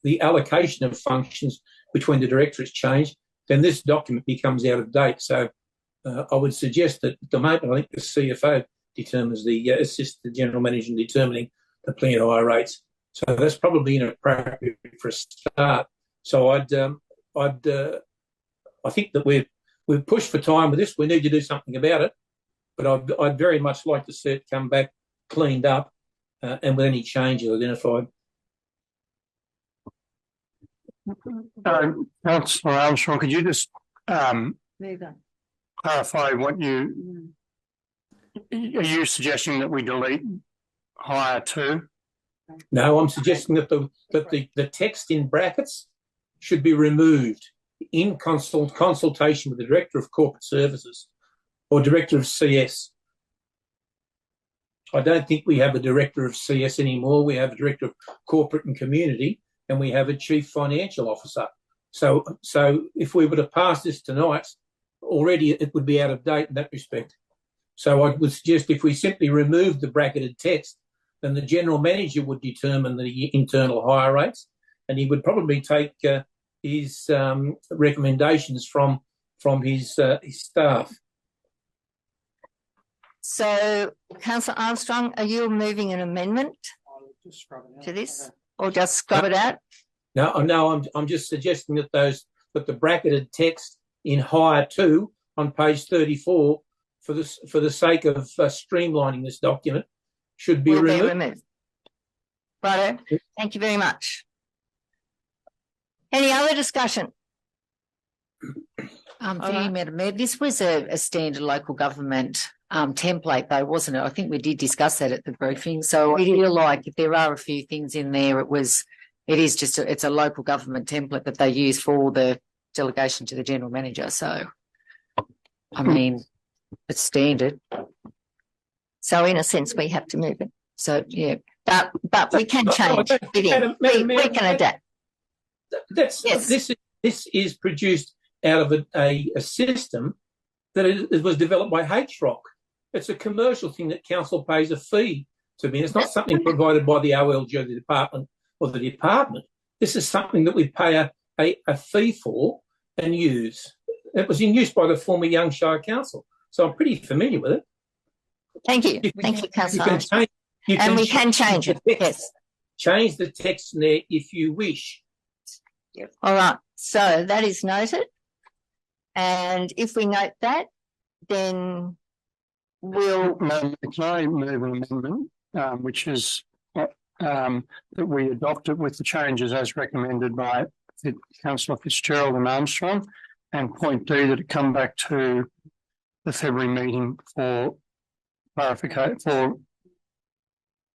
[SPEAKER 7] the allocation of functions between the directorates change, then this document becomes out of date. So I would suggest that at the moment, I think the CFO determines assists the General Manager in determining the plant hire rates. So that's probably inappropriate for a start. So I think that we've pushed for time with this. We need to do something about it, but I'd very much like to see it come back cleaned up and with any changes identified.
[SPEAKER 8] Councillor Armstrong, could you just clarify what are you suggesting that we delete hire to?
[SPEAKER 7] No, I'm suggesting that the text in brackets should be removed in consultation with the Director of Corporate Services or Director of CS. I don't think we have a Director of CS anymore. We have a Director of Corporate and Community, and we have a Chief Financial Officer. So if we were to pass this tonight, already it would be out of date in that respect. So I would suggest if we simply remove the bracketed text, then the General Manager would determine the internal hire rates, and he would probably take his recommendations from his staff.
[SPEAKER 1] So, Councillor Armstrong, are you moving an amendment to this, or just scrub it out?
[SPEAKER 7] No, I'm just suggesting that the bracketed text in hire 2 on page 34, for the sake of streamlining this document, should be removed.
[SPEAKER 1] Righto. Thank you very much. Any other discussion?
[SPEAKER 11] Thank you, Madam Mayor. This was a standard local government template, though, wasn't it? I think we did discuss that at the briefing. So I feel like if there are a few things in there, it's a local government template that they use for the delegation to the General Manager. So, I mean, it's standard.
[SPEAKER 1] So in a sense, we have to move it. So yeah, but we can change. We can adapt.
[SPEAKER 7] This is produced out of a system that it was developed by HROC. It's a commercial thing that council pays a fee to me. It's not something provided by the OLG or the department or the department. This is something that we pay a fee for and use. It was in use by the former Young Shire Council, so I'm pretty familiar with it.
[SPEAKER 1] Thank you. Thank you, Councillor. And we can change it. Yes.
[SPEAKER 7] Change the text in there if you wish.
[SPEAKER 1] Yep. All right. So that is noted. And if we note that, then we'll...
[SPEAKER 8] Can I move an amendment, which is that we adopt it with the changes as recommended by Councillor Fitzgerald and Armstrong, and point D, that it come back to the February meeting for clarification, for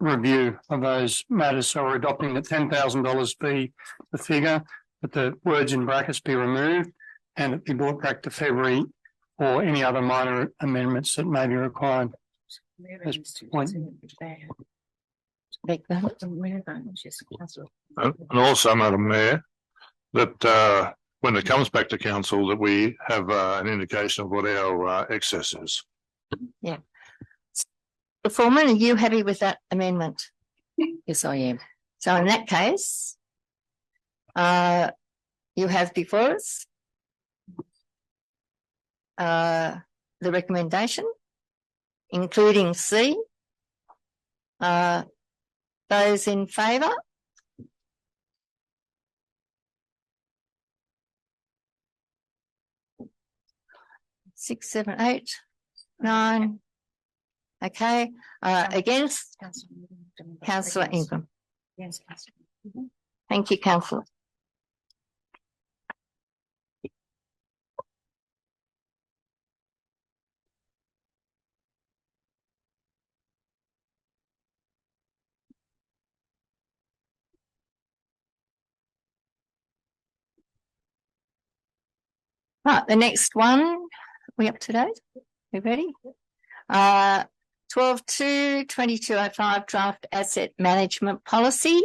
[SPEAKER 8] review of those matters. So we're adopting that $10,000 be the figure, but the words in brackets be removed, and it be brought back to February or any other minor amendments that may be required.
[SPEAKER 15] And also, Madam Mayor, that when it comes back to council, that we have an indication of what our excess is.
[SPEAKER 1] Yeah. The Foreman, are you happy with that amendment?
[SPEAKER 11] Yes, I am.
[SPEAKER 1] So in that case, you have before us the recommendation, including C. Those in favour? 6, 7, 8, 9. Okay, against? Councillor Ingram.
[SPEAKER 14] Yes, Councillor.
[SPEAKER 1] Thank you, councillor. Right, the next one, we up to date? We ready? 12.2.2205 draft asset management policy.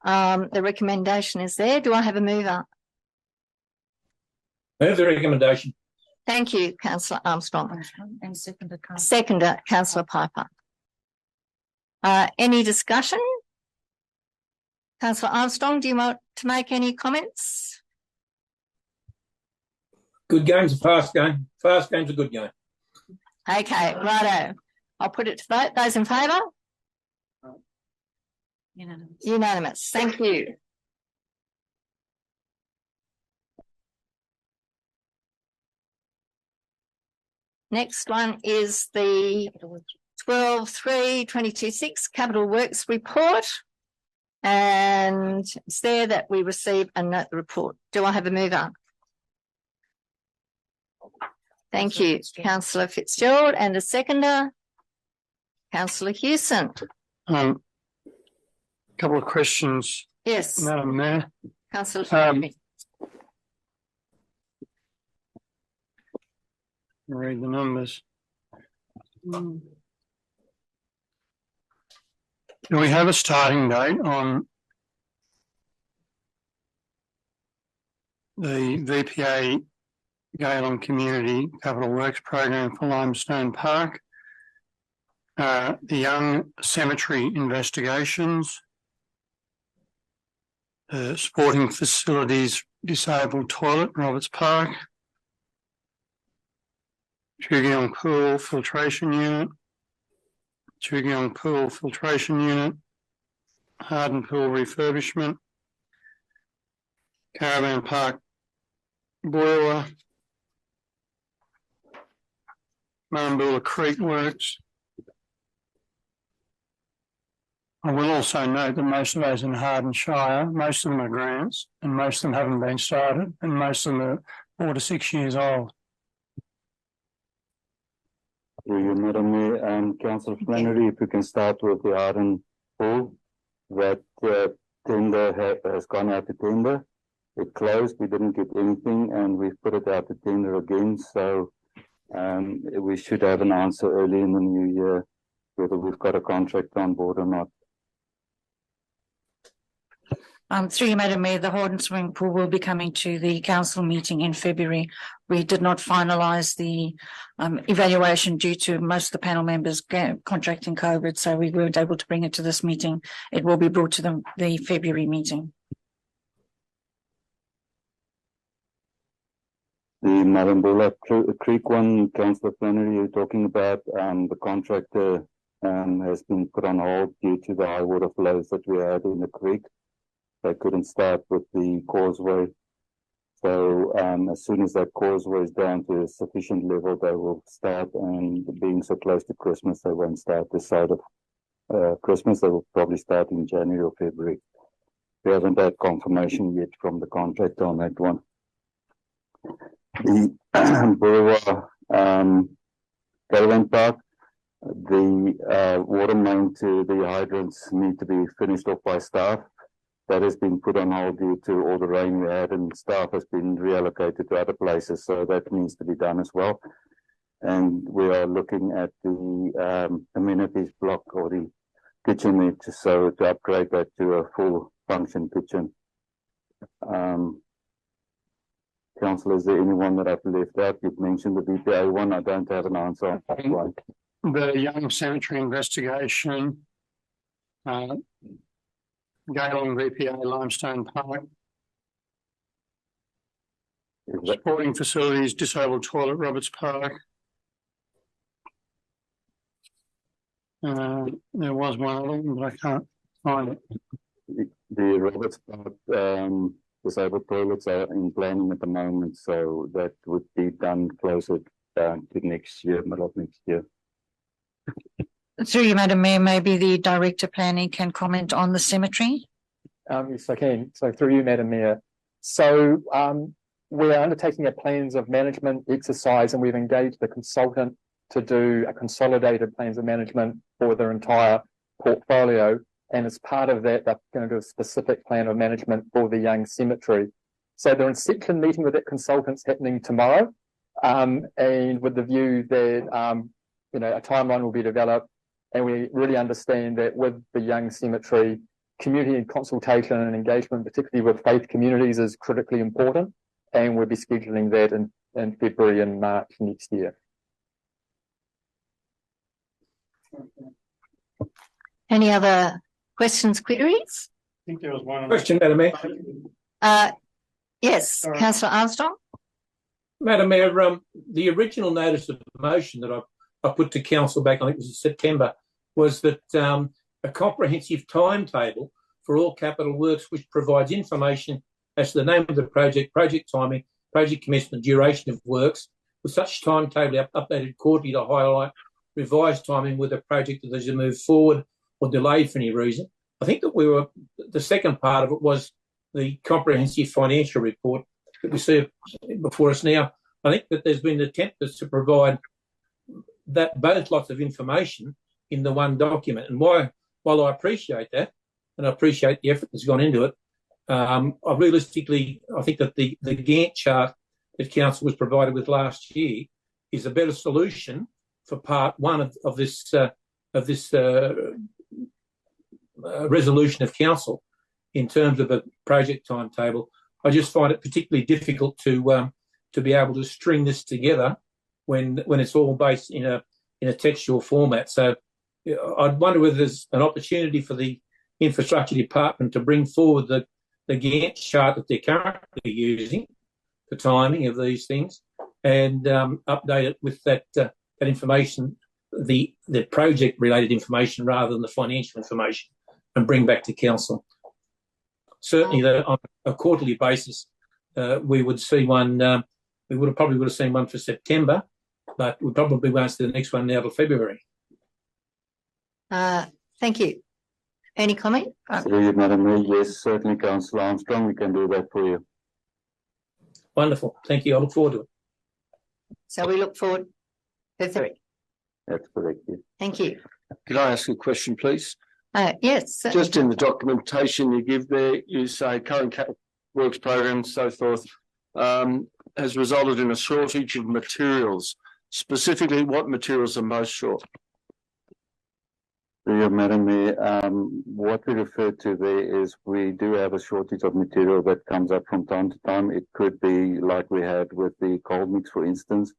[SPEAKER 1] The recommendation is there. Do I have a mover?
[SPEAKER 7] Move the recommendation.
[SPEAKER 1] Thank you, councillor Armstrong.
[SPEAKER 14] And
[SPEAKER 1] Seconder, councillor Piper. Any discussion? Councillor Armstrong, do you want to make any comments?
[SPEAKER 7] Good game's a fast game. Fast game's a good game.
[SPEAKER 1] Okay, righto. I'll put it to vote. Those in favour?
[SPEAKER 14] Unanimous.
[SPEAKER 1] Unanimous. Thank you. Next one is the 12.3.22.6 Capital Works Report. And it's there that we receive and note the report. Do I have a mover? Thank you, councillor Fitzgerald, and a seconder, councillor Hewson.
[SPEAKER 8] Couple of questions.
[SPEAKER 1] Yes.
[SPEAKER 8] Madam Mayor.
[SPEAKER 1] Councillor Sundry.
[SPEAKER 8] Read the numbers. Do we have a starting date on the VPA GALONG Community Capital Works Program for Limestone Park, the Young Cemetery investigations, Sporting Facilities Disabled Toilet, Roberts Park, Chugyong Pool Filtration Unit, Chugyong Pool Filtration Unit, Harden Pool Refurbishment, Caravan Park Boiler, Murrumbula Creek Works. I will also note that most of those in Harden Shire, most of them are grants and most of them haven't been started and most of them are 4 to 6 years old.
[SPEAKER 16] Madam Mayor, Councillor Flannery, if we can start with the Harden Pool, that tender has gone out to tender. It closed, we didn't get anything, and we've put it out to tender again. So we should have an answer early in the new year whether we've got a contract on board or not.
[SPEAKER 14] Through you, Madam Mayor, the Harden Swimming Pool will be coming to the council meeting in February. We did not finalise the evaluation due to most of the panel members contracting COVID, so we weren't able to bring it to this meeting. It will be brought to the February meeting.
[SPEAKER 16] The Murrumbula Creek one, Councillor Flannery, you're talking about, the contractor has been put on hold due to the high water flows that we had in the creek. They couldn't start with the causeway. So as soon as that causeway is down to a sufficient level, they will start, and being so close to Christmas, they won't start this side of Christmas. They will probably start in January or February. We haven't had confirmation yet from the contractor on that one. The Burwa Caravan Park, the water main to the hydrants need to be finished off by staff. That has been put on hold due to all the rain we had, and staff has been reallocated to other places, so that needs to be done as well. And we are looking at the amenities block or the kitchen to upgrade that to a full function kitchen. Councillor, is there anyone that I've left out? You've mentioned the BPA one. I don't have an answer on that one.
[SPEAKER 8] The Young Cemetery investigation, GALONG VPA Limestone Park, Sporting Facilities Disabled Toilet, Roberts Park. There was one other one, but I can't find it.
[SPEAKER 16] The Roberts Park disabled toilets are in planning at the moment, so that would be done closer to next year, middle of next year.
[SPEAKER 14] Through you, Madam Mayor, maybe the Director Planning can comment on the cemetery.
[SPEAKER 17] Yes, I can. So through you, Madam Mayor. So we are undertaking a plans of management exercise, and we've engaged the consultant to do a consolidated plans of management for their entire portfolio. And as part of that, they're going to do a specific plan of management for the Young Cemetery. So the inception meeting with that consultant's happening tomorrow, and with the view that a timeline will be developed, and we really understand that with the Young Cemetery, community and consultation and engagement, particularly with faith communities, is critically important, and we'll be scheduling that in February and March next year.
[SPEAKER 1] Any other questions, queries?
[SPEAKER 8] I think there was one
[SPEAKER 7] question, Madam Mayor.
[SPEAKER 1] Yes, Councillor Armstrong.
[SPEAKER 7] Madam Mayor, the original notice of motion that I put to council back, I think it was in September, was that a comprehensive timetable for all capital works which provides information as to the name of the project, project timing, project commencement, duration of works, with such timetable updated quarterly to highlight revised timing with a project that is moved forward or delayed for any reason. I think that the second part of it was the comprehensive financial report that we see before us now. I think that there's been an attempt to provide that both lots of information in the one document. And while I appreciate that, and I appreciate the effort that's gone into it, I think that the Gantt chart that council was provided with last year is a better solution for part one of this resolution of council in terms of a project timetable. I just find it particularly difficult to be able to string this together when it's all based in a textual format. So I'd wonder whether there's an opportunity for the infrastructure department to bring forward the Gantt chart that they're currently using for timing of these things, and update it with that information, the project related information rather than the financial information, and bring back to council. Certainly on a quarterly basis, we would see one. We would have seen one for September, but we probably won't see the next one now till February.
[SPEAKER 1] Thank you. Any comment?
[SPEAKER 16] Madam Mayor, yes, certainly, Councillor Armstrong, we can do that for you.
[SPEAKER 7] Wonderful. Thank you. I look forward to it.
[SPEAKER 1] So we look forward to 3.
[SPEAKER 16] That's correct. Yes.
[SPEAKER 1] Thank you.
[SPEAKER 5] Could I ask a question, please?
[SPEAKER 1] Yes. Certainly.
[SPEAKER 5] Just in the documentation you give there, you say current works program, so forth, has resulted in a shortage of materials. Specifically, what materials are most short?
[SPEAKER 16] Madam Mayor, what we refer to there is we do have a shortage of material that comes up from time to time. It could be like we had with the cold mix, for instance.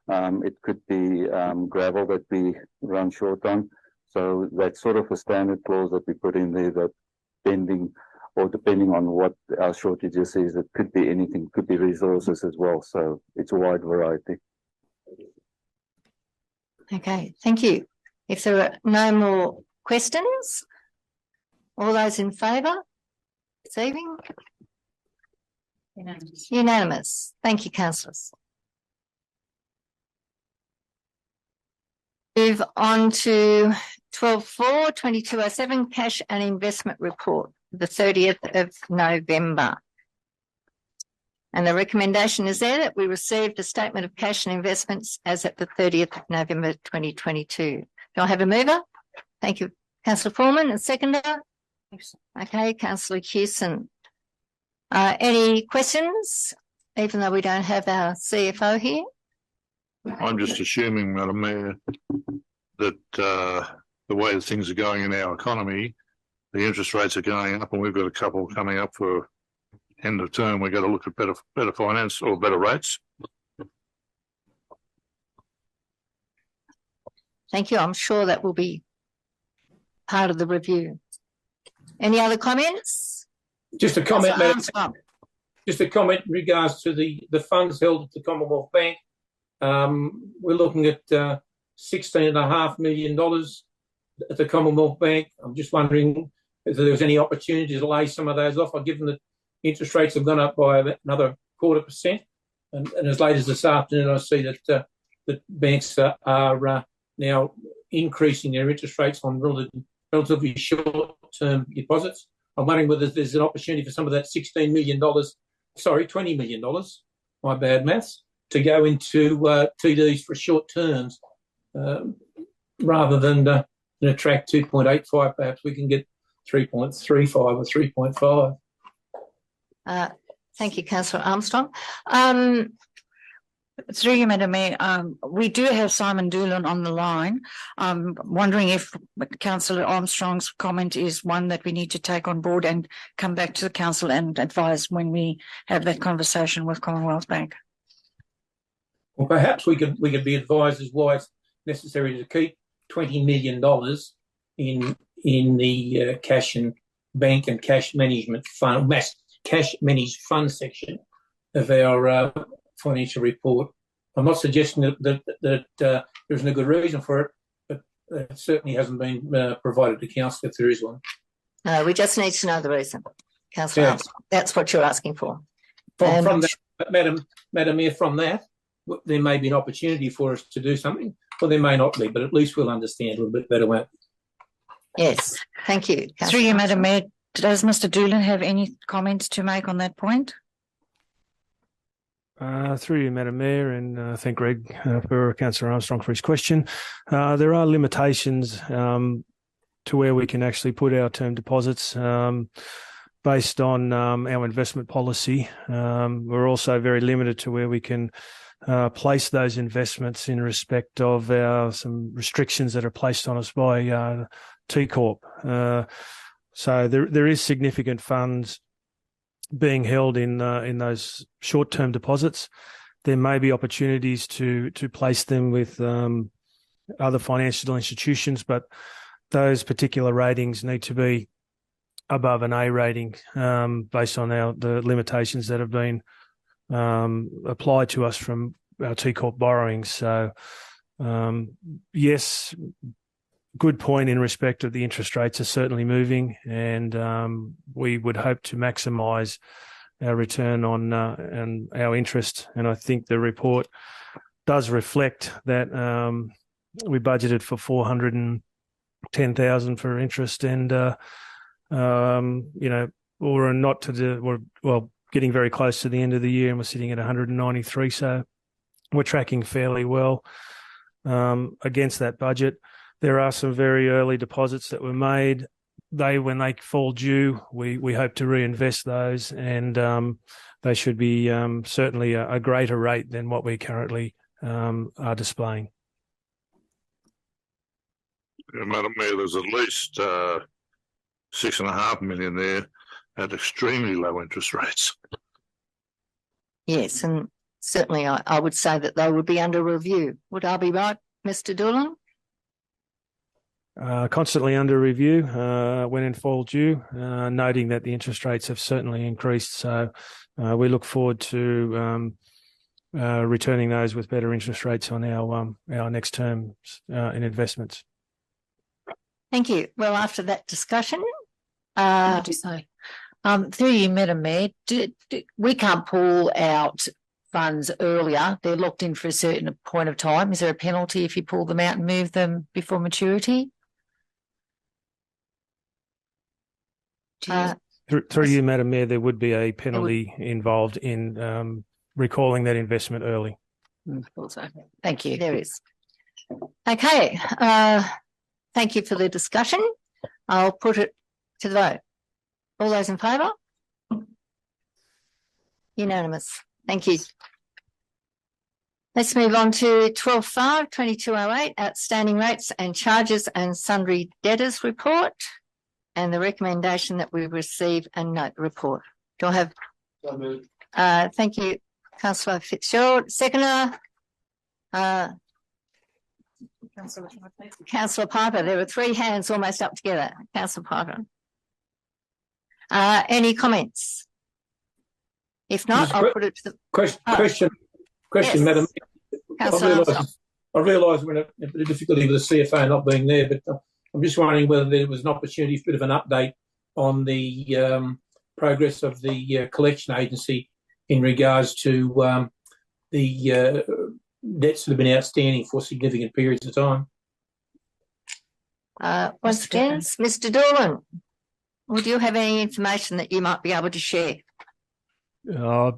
[SPEAKER 16] It could be gravel that we run short on. So that's sort of a standard clause that we put in there, that depending on what our shortages is, it could be anything, could be resources as well. So it's a wide variety.
[SPEAKER 1] Okay, thank you. If there are no more questions, all those in favour? Receiving? Unanimous. Thank you, councillors. Move on to 12.4, 2207, cash and investment report, the 30th of November. And the recommendation is there that we received a statement of cash and investments as at the 30th of November 2022. Do I have a mover? Thank you, Councillor Foreman, and seconder. Okay, Councillor Hewson. Any questions, even though we don't have our CFO here?
[SPEAKER 15] I'm just assuming, Madam Mayor, that the way things are going in our economy, the interest rates are going up, and we've got a couple coming up for end of term. We've got to look at better finance or better rates.
[SPEAKER 1] Thank you. I'm sure that will be part of the review. Any other comments?
[SPEAKER 7] Just a comment, Madam. Just a comment in regards to the funds held at the Commonwealth Bank. We're looking at $16.5 million at the Commonwealth Bank. I'm just wondering if there was any opportunity to lay some of those off. Given that interest rates have gone up by another 0.25%, and as late as this afternoon, I see that that banks are now increasing their interest rates on relatively short-term deposits. I'm wondering whether there's an opportunity for some of that $20 million, my bad maths, to go into TDs for short terms rather than attract 2.85. Perhaps we can get 3.35 or 3.5.
[SPEAKER 1] Thank you, Councillor Armstrong.
[SPEAKER 14] Through you, Madam Mayor, we do have Simon Doolan on the line. Wondering if Councillor Armstrong's comment is one that we need to take on board and come back to the council and advise when we have that conversation with Commonwealth Bank.
[SPEAKER 7] Well, perhaps we could be advised as why it's necessary to keep $20 million in the cash and bank and cash management fund, cash managed fund section of our financial report. I'm not suggesting that there isn't a good reason for it, but it certainly hasn't been provided to council if there is one.
[SPEAKER 1] No, we just need to know the reason, Councillor Armstrong. That's what you're asking for.
[SPEAKER 7] From that, Madam Mayor, from that, there may be an opportunity for us to do something, or there may not be, but at least we'll understand a little bit better, won't we?
[SPEAKER 1] Yes, thank you.
[SPEAKER 14] Through you, Madam Mayor, does Mr. Doolan have any comments to make on that point?
[SPEAKER 18] Through you, Madam Mayor, and thank Greg for Councillor Armstrong for his question. There are limitations to where we can actually put our term deposits based on our investment policy. We're also very limited to where we can place those investments in respect of some restrictions that are placed on us by T Corp. So there is significant funds being held in those short-term deposits. There may be opportunities to place them with other financial institutions, but those particular ratings need to be above an A rating based on the limitations that have been applied to us from our T Corp borrowings. So yes, good point in respect of the interest rates are certainly moving, and we would hope to maximise our return on our interest. And I think the report does reflect that we budgeted for $410,000 for interest, and we're getting very close to the end of the year, and we're sitting at 193. So we're tracking fairly well against that budget. There are some very early deposits that were made. When they fall due, we hope to reinvest those, and they should be certainly a greater rate than what we currently are displaying.
[SPEAKER 15] Yeah, Madam Mayor, there's at least $6.5 million there at extremely low interest rates.
[SPEAKER 1] Yes, and certainly I would say that they would be under review. Would I be right, Mr. Doolan?
[SPEAKER 18] Constantly under review when in fall due, noting that the interest rates have certainly increased. So we look forward to returning those with better interest rates on our next terms in investments.
[SPEAKER 1] Thank you. Well, after that discussion,
[SPEAKER 11] What did you say? Through you, Madam Mayor, we can't pull out funds earlier. They're locked in for a certain point of time. Is there a penalty if you pull them out and move them before maturity?
[SPEAKER 18] Through you, Madam Mayor, there would be a penalty involved in recalling that investment early.
[SPEAKER 11] Also, thank you.
[SPEAKER 1] There is. Okay. Thank you for the discussion. I'll put it to the vote. All those in favour? Unanimous. Thank you. Let's move on to 12.5, 2208, outstanding rates and charges and sundry debtors report, and the recommendation that we receive a note report. Do I have?
[SPEAKER 15] So moved.
[SPEAKER 1] Thank you, Councillor Fitzgerald. Seconder, Councillor Piper. There were three hands almost up together. Councillor Piper. Any comments? If not, I'll put it to the
[SPEAKER 7] question, yes. Madam. I realise we're in a bit of difficulty with the CFO not being there, but I'm just wondering whether there was an opportunity for a bit of an update on the progress of the collection agency in regards to the debts that have been outstanding for significant periods of time.
[SPEAKER 1] Once again, Mr. Dorlan, would you have any information that you might be able to share?
[SPEAKER 18] I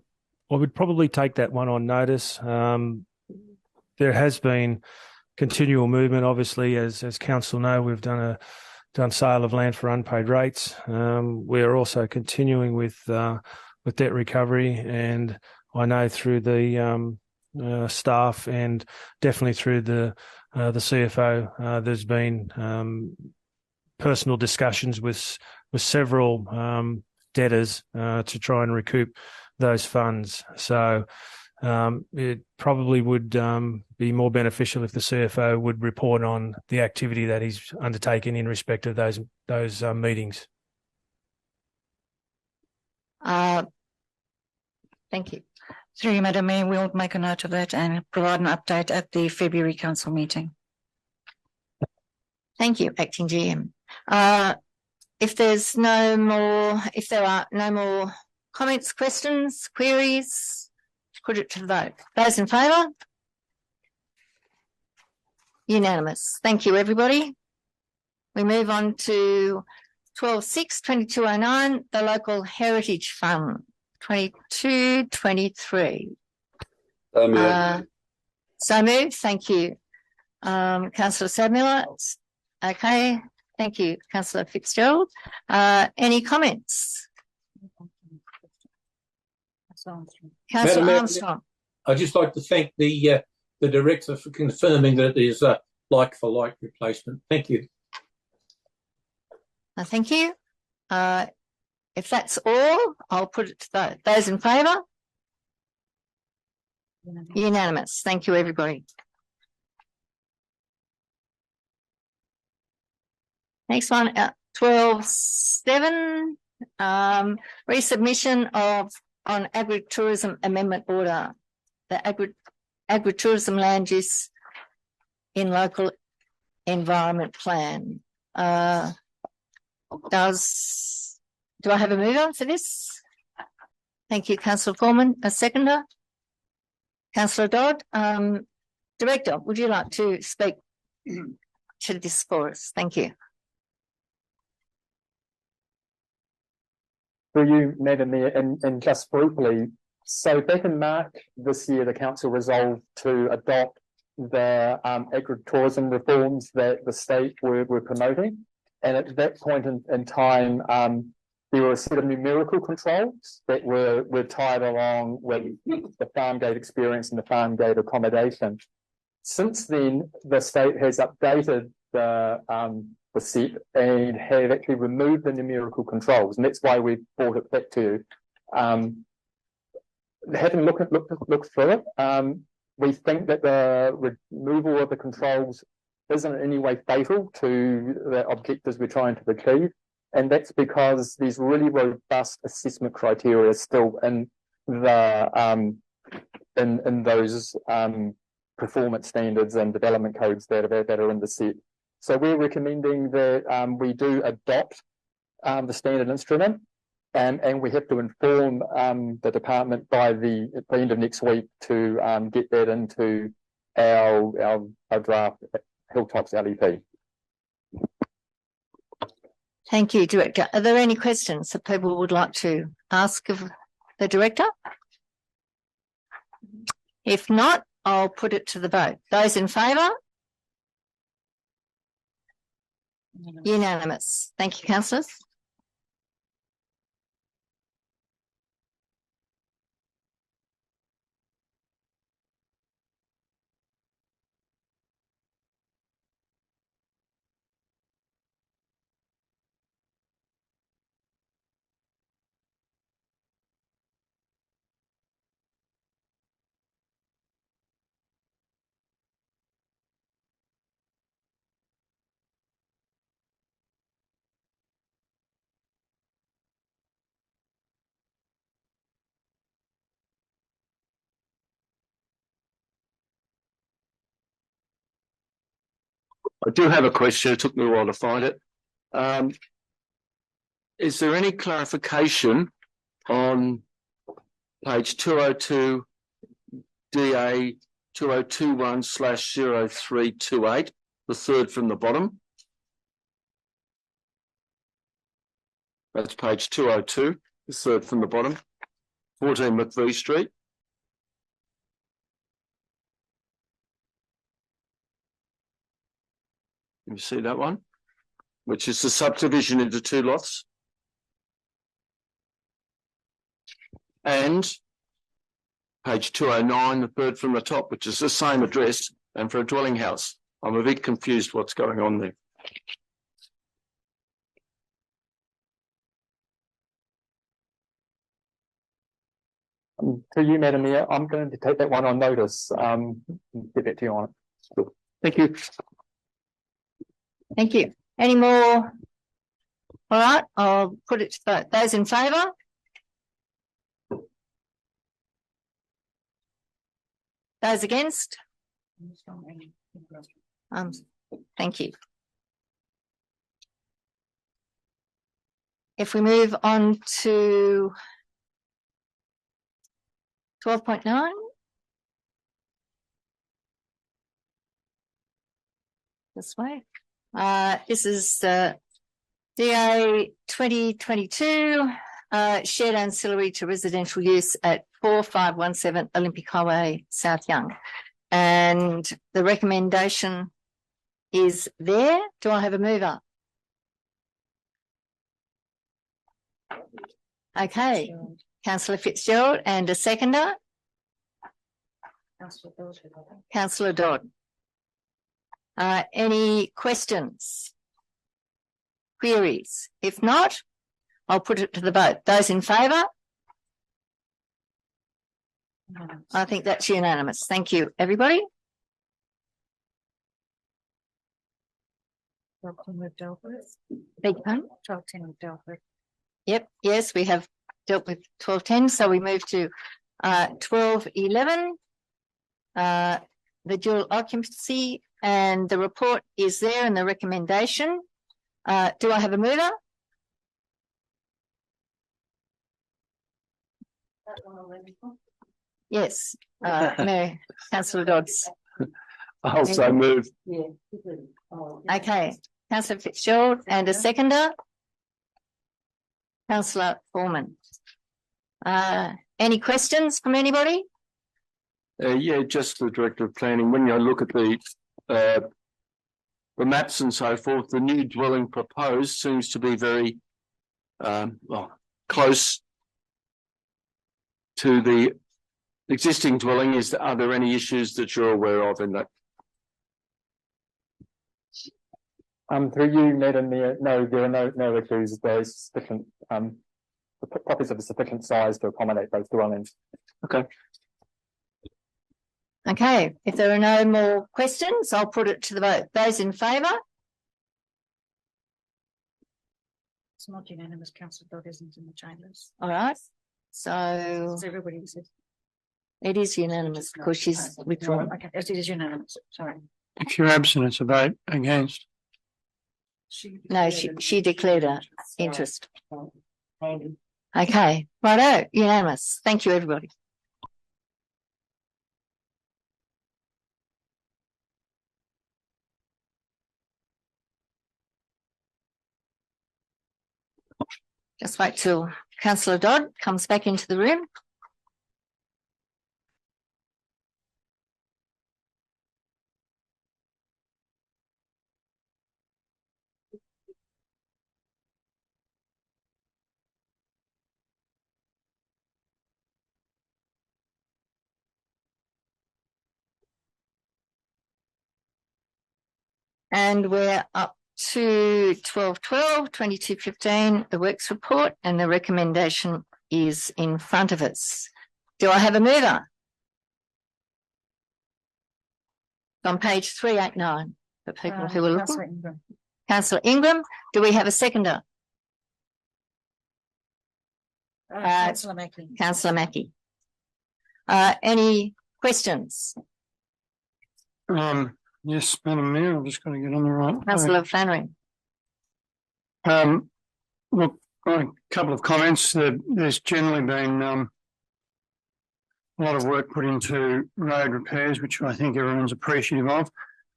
[SPEAKER 18] would probably take that one on notice. There has been continual movement. Obviously, as council know, we've done sale of land for unpaid rates. We are also continuing with debt recovery, and I know through the staff and definitely through the CFO, there's been personal discussions with several debtors to try and recoup those funds. So it probably would be more beneficial if the CFO would report on the activity that he's undertaken in respect of those meetings.
[SPEAKER 1] Thank you.
[SPEAKER 14] Through you, Madam Mayor, we'll make a note of that and provide an update at the February council meeting.
[SPEAKER 1] Thank you, Acting GM. If there are no more comments, questions, queries, put it to the vote. Those in favour? Unanimous. Thank you, everybody. We move on to 12.6.2209, the Local Heritage Fund, 22-23. So moved. Thank you. Councillor Samuel. Okay. Thank you, Councillor Fitzgerald. Any comments? Councillor Armstrong.
[SPEAKER 7] I'd just like to thank the director for confirming that it is a like-for-like replacement. Thank you.
[SPEAKER 1] Thank you. If that's all, I'll put it to those in favour. Unanimous. Thank you, everybody. Next one, 12.7, resubmission on agritourism amendment order, the agritourism land use in local environment plan. Do I have a mover for this? Thank you, Councillor Foreman. A seconder? Councillor Dodd. Director, would you like to speak to this for us? Thank you.
[SPEAKER 17] For you, Madam Mayor, and just briefly, so back in March this year, the council resolved to adopt the agritourism reforms that the state were promoting. And at that point in time, there were a set of numerical controls that were tied along with the farm gate experience and the farm gate accommodation. Since then, the state has updated the set and have actually removed the numerical controls, and that's why we brought it back to you. Having looked through it, we think that the removal of the controls isn't in any way fatal to the objectives we're trying to achieve, and that's because there's really robust assessment criteria still in the in those performance standards and development codes that are in the set. So we're recommending that we do adopt the standard instrument, and we have to inform the department by the end of next week to get that into our draft Hilltops LEP.
[SPEAKER 1] Thank you, Director. Are there any questions that people would like to ask of the Director? If not, I'll put it to the vote. Those in favour? Unanimous. Thank you, councillors.
[SPEAKER 5] I do have a question. It took me a while to find it. Is there any clarification on page 202 DA 2021/0328, the third from the bottom. That's page 202, the third from the bottom, 14 McVie Street. You see that one? Which is the subdivision into 2 lots. And page 209, the third from the top, which is the same address and for a dwelling house. I'm a bit confused what's going on there.
[SPEAKER 17] To you, Madam Mayor, I'm going to take that one on notice. Get back to you on it.
[SPEAKER 5] Cool. Thank you.
[SPEAKER 1] Thank you. Any more? All right, I'll put it to vote. Those in favour? Those against? Thank you. If we move on to 12.9. This way. This is DA 2022 shared ancillary to residential use at 4517 Olympic Highway, South Young. And the recommendation is there. Do I have a mover? Okay. Councillor Fitzgerald and a seconder. Councillor Dodd. Any questions? Queries? If not, I'll put it to the vote. Those in favour? I think that's unanimous. Thank you, everybody. Beg your pardon?
[SPEAKER 14] 1210 we've dealt with.
[SPEAKER 1] Yep, yes, we have dealt with 1210, so we move to 1211, the dual occupancy, and the report is there and the recommendation. Do I have a mover? Yes, Mary, Councillor Dodds.
[SPEAKER 5] I'll also move.
[SPEAKER 1] Okay, Councillor Fitzgerald and a seconder. Councillor Foreman. Any questions from anybody?
[SPEAKER 5] Yeah, just the Director of Planning. When you look at the maps and so forth, the new dwelling proposed seems to be very close to the existing dwelling. Are there any issues that you're aware of in that?
[SPEAKER 17] Through you, Madam Mayor, no, there are no issues. There's sufficient, the properties of a sufficient size to accommodate both dwellings.
[SPEAKER 5] Okay.
[SPEAKER 1] Okay, if there are no more questions, I'll put it to the vote. Those in favour?
[SPEAKER 14] It's not unanimous. Councillor Dodd isn't in the chambers.
[SPEAKER 1] All right. So
[SPEAKER 14] everybody says
[SPEAKER 1] it is unanimous because she's withdrawn.
[SPEAKER 14] Okay, it is unanimous. Sorry.
[SPEAKER 8] If you're absent, it's a vote against.
[SPEAKER 1] No, she declared her interest. Okay, righto, unanimous. Thank you, everybody. Just wait till Councillor Dodd comes back into the room. And we're up to 1212, 2215, the works report, and the recommendation is in front of us. Do I have a mover? On page 389 for people who are looking. Councillor Ingram, do we have a seconder?
[SPEAKER 14] Councillor Mackie.
[SPEAKER 1] Councillor Mackie. Any questions?
[SPEAKER 8] Yes, Madam Mayor, I've just got to get on the right.
[SPEAKER 1] Councillor Flannery.
[SPEAKER 8] Look, a couple of comments. There's generally been a lot of work put into road repairs, which I think everyone's appreciative of.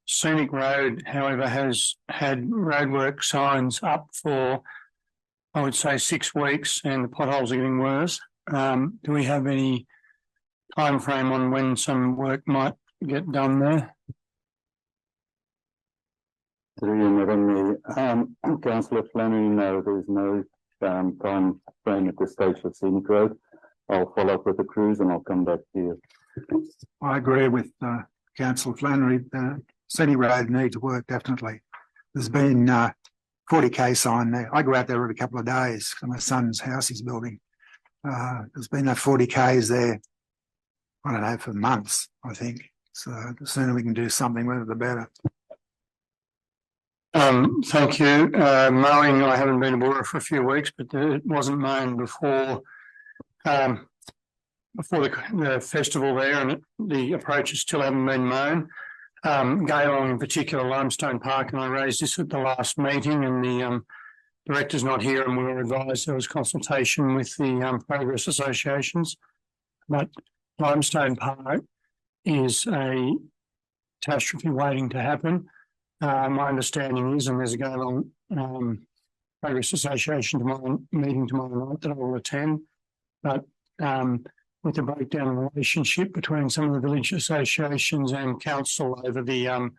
[SPEAKER 8] Scenic Road, however, has had roadwork signs up for, I would say, 6 weeks, and the potholes are getting worse. Do we have any time frame on when some work might get done there?
[SPEAKER 16] Through you, Madam Mayor. Councillor Flannery, no, there's no time frame at this stage for Scenic Road. I'll follow up with the crews and I'll come back to you.
[SPEAKER 10] I agree with Councillor Flannery. Scenic Road needs work, definitely. There's been 40k sign there. I go out there every couple of days. My son's house he's building. There's been no 40k's there, I don't know, for months, I think. So the sooner we can do something with it, the better.
[SPEAKER 8] Thank you. Mowing, I haven't been aboard for a few weeks, but it wasn't mown before the festival there, and the approaches still haven't been mown. GALONG in particular, Limestone Park, and I raised this at the last meeting, and the director's not here, and we were advised there was consultation with the progress associations. But Limestone Park is a catastrophe waiting to happen. My understanding is, and there's a GALONG progress association meeting tomorrow night that I will attend, but with the breakdown in relationship between some of the village associations and council over the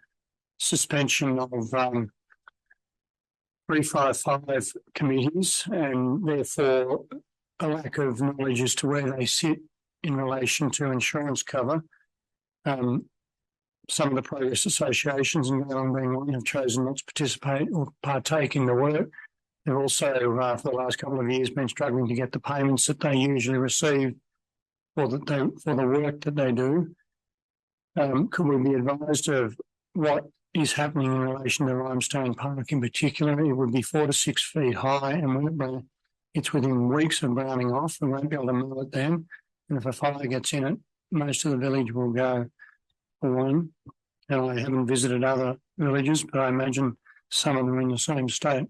[SPEAKER 8] suspension of 355 committees, and therefore a lack of knowledge as to where they sit in relation to insurance cover. Some of the progress associations, and GALONG being one, have chosen not to participate or partake in the work. They've also, for the last couple of years, been struggling to get the payments that they usually receive for the work that they do. Could we be advised of what is happening in relation to Limestone Park in particular? It would be 4 to 6 feet high, and when it's within weeks of browning off, we won't be able to mow it then. And if a fire gets in it, most of the village will go, for one. And I haven't visited other villages, but I imagine some of them are in the same state.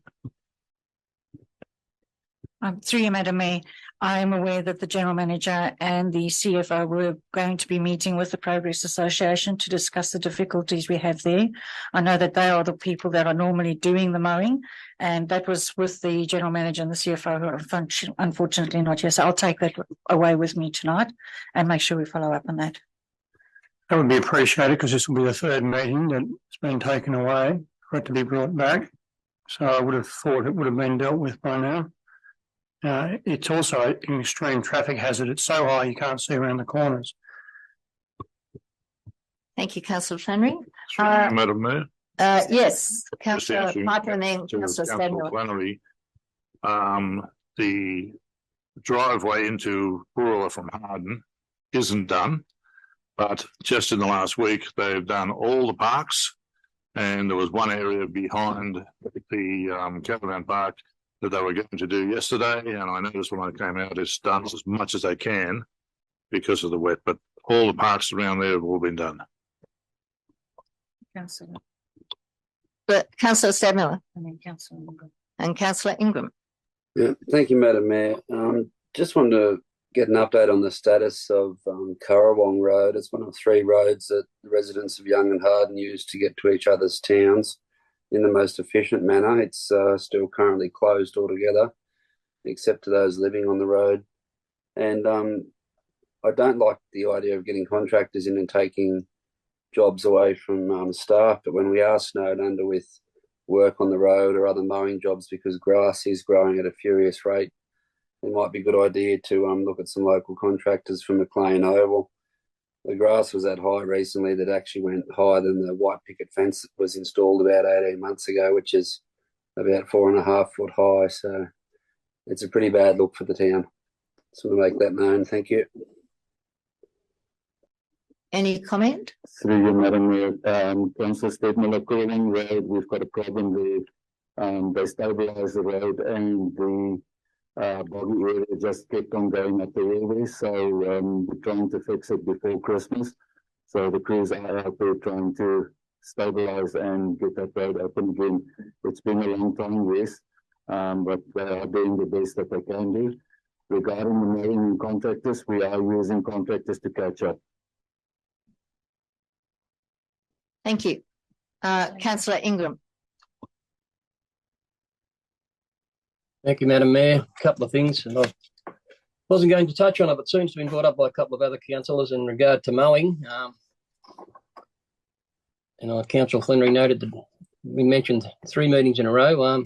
[SPEAKER 14] Through you, Madam Mayor, I am aware that the General Manager and the CFO were going to be meeting with the Progress Association to discuss the difficulties we have there. I know that they are the people that are normally doing the mowing, and that was with the General Manager and the CFO who are unfortunately not here. So I'll take that away with me tonight and make sure we follow up on that.
[SPEAKER 8] That would be appreciated, because this will be the third meeting that's been taken away for it to be brought back. So I would have thought it would have been dealt with by now. It's also an extreme traffic hazard. It's so high you can't see around the corners.
[SPEAKER 1] Thank you, Councillor Flannery.
[SPEAKER 15] Madam Mayor.
[SPEAKER 1] Yes, Councillor Piper and then Councillor Samuel.
[SPEAKER 15] Flannery, the driveway into Burla from Harden isn't done, but just in the last week they've done all the parks, and there was one area behind the caravan park that they were going to do yesterday, and I noticed when I came out it's done as much as they can because of the wet, but all the parks around there have all been done.
[SPEAKER 14] Councillor.
[SPEAKER 1] But Councillor Samuel
[SPEAKER 14] And then Councillor Ingram.
[SPEAKER 1] and Councillor Ingram.
[SPEAKER 12] Yeah, thank you, Madam Mayor. Just wanted to get an update on the status of Currawong Road. It's one of 3 roads that the residents of Young and Harden use to get to each other's towns in the most efficient manner. It's still currently closed altogether, except to those living on the road. And I don't like the idea of getting contractors in and taking jobs away from staff, but when we are snowed under with work on the road or other mowing jobs because grass is growing at a furious rate, it might be a good idea to look at some local contractors from McLean Oval. The grass was that high recently that actually went higher than the white picket fence that was installed about 18 months ago, which is about 4.5 foot high. So it's a pretty bad look for the town. Just want to make that known. Thank you.
[SPEAKER 1] Any comment?
[SPEAKER 16] Through you, Madam Mayor. Councillor Stedmiller, Currawong Road, we've got a problem there. They stabilised the road and the boggy area just kept on going up the railway. So we're trying to fix it before Christmas. So the crews are out there trying to stabilise and get that road open again. It's been a long time, yes, but they are doing the best that they can do. regarding the marine contractors, we are using contractors to catch up.
[SPEAKER 1] Thank you. Councillor Ingram.
[SPEAKER 9] Thank you, Madam Mayor. A couple of things, and I wasn't going to touch on it, but seems to have been brought up by a couple of other councillors in regard to mowing. Councillor Flannery noted that we mentioned 3 meetings in a row.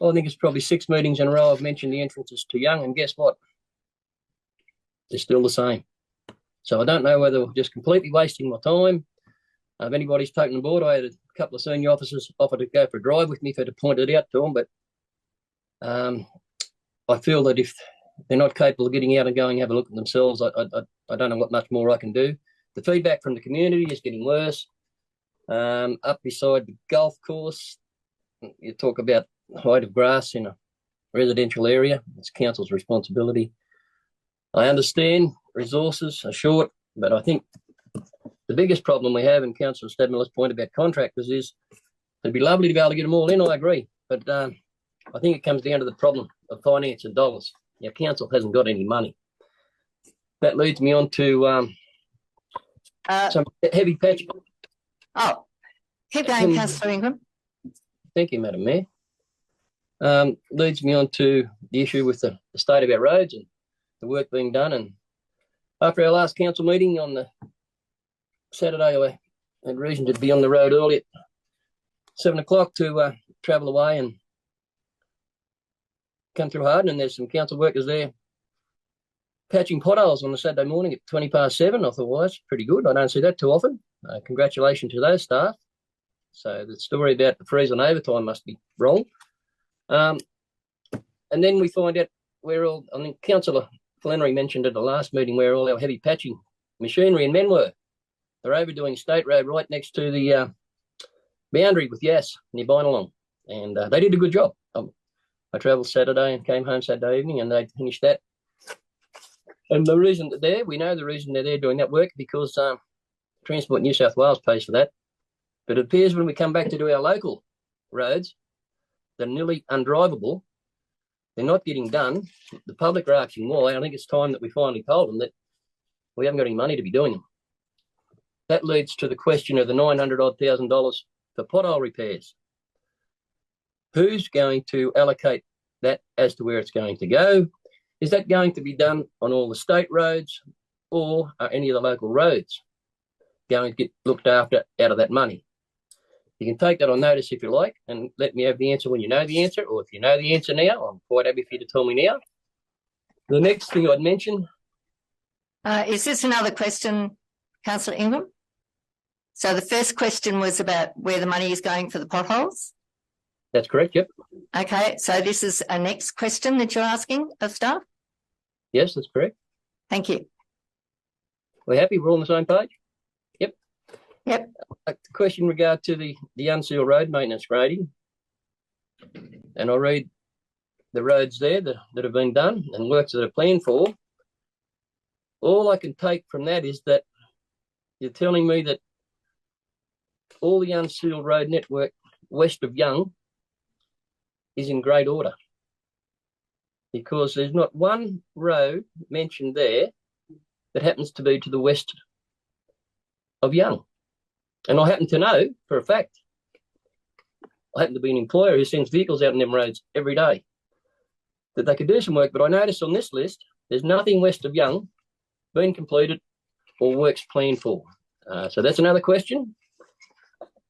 [SPEAKER 9] I think it's probably 6 meetings in a row I've mentioned the entrances to Young, and guess what? They're still the same. So I don't know whether we're just completely wasting my time. If anybody's taken on board, I had a couple of senior officers offer to go for a drive with me to point it out to them, but I feel that if they're not capable of getting out and going and have a look at themselves, I don't know what much more I can do. The feedback from the community is getting worse. Up beside the golf course, you talk about height of grass in a residential area. It's council's responsibility. I understand resources are short, but I think the biggest problem we have, and Councillor Stadmiller's point about contractors, is it'd be lovely to be able to get them all in, I agree, but I think it comes down to the problem of finance and dollars. Our council hasn't got any money. That leads me on to some heavy patching.
[SPEAKER 1] Oh, keep going, Councillor Ingram.
[SPEAKER 9] Thank you, Madam Mayor. Leads me on to the issue with the state of our roads and the work being done. And after our last council meeting on the Saturday, I had reason to be on the road early at 7 o'clock to travel away and come through Harden, and there's some council workers there patching potholes on a Saturday morning at 7:20. I thought, well, that's pretty good. I don't see that too often. Congratulations to those staff. So the story about the freeze on overtime must be wrong. And then we find out Councillor Flannery mentioned at the last meeting where all our heavy patching machinery and men were. They're overdoing State Road right next to the boundary with Yass near Bynalong. And they did a good job. I travelled Saturday and came home Saturday evening, and they finished that. And the reason that we know the reason they're there doing that work, because Transport New South Wales pays for that. But it appears when we come back to do our local roads, they're nearly undrivable. They're not getting done. The public are asking why. I think it's time that we finally told them that we haven't got any money to be doing them. That leads to the question of the $900,000 for pothole repairs. Who's going to allocate that as to where it's going to go? Is that going to be done on all the state roads, or are any of the local roads going to get looked after out of that money? You can take that on notice if you like, and let me have the answer when you know the answer, or if you know the answer now, I'm quite happy for you to tell me now. The next thing I'd mention.
[SPEAKER 1] Is this another question, Councillor Ingram? So the first question was about where the money is going for the potholes?
[SPEAKER 9] That's correct, yep.
[SPEAKER 1] Okay, so this is a next question that you're asking of staff?
[SPEAKER 9] Yes, that's correct.
[SPEAKER 1] Thank you.
[SPEAKER 9] We're happy? We're all on the same page? Yep.
[SPEAKER 1] Yep.
[SPEAKER 9] A question in regard to the unsealed road maintenance grading. And I'll read the roads there that have been done and works that are planned for. All I can take from that is that you're telling me that all the unsealed road network west of Young is in great order, because there's not one road mentioned there that happens to be to the west of Young. And I happen to know for a fact, I happen to be an employer who sends vehicles out on them roads every day, that they could do some work. But I notice on this list, there's nothing west of Young being completed or works planned for. So that's another question.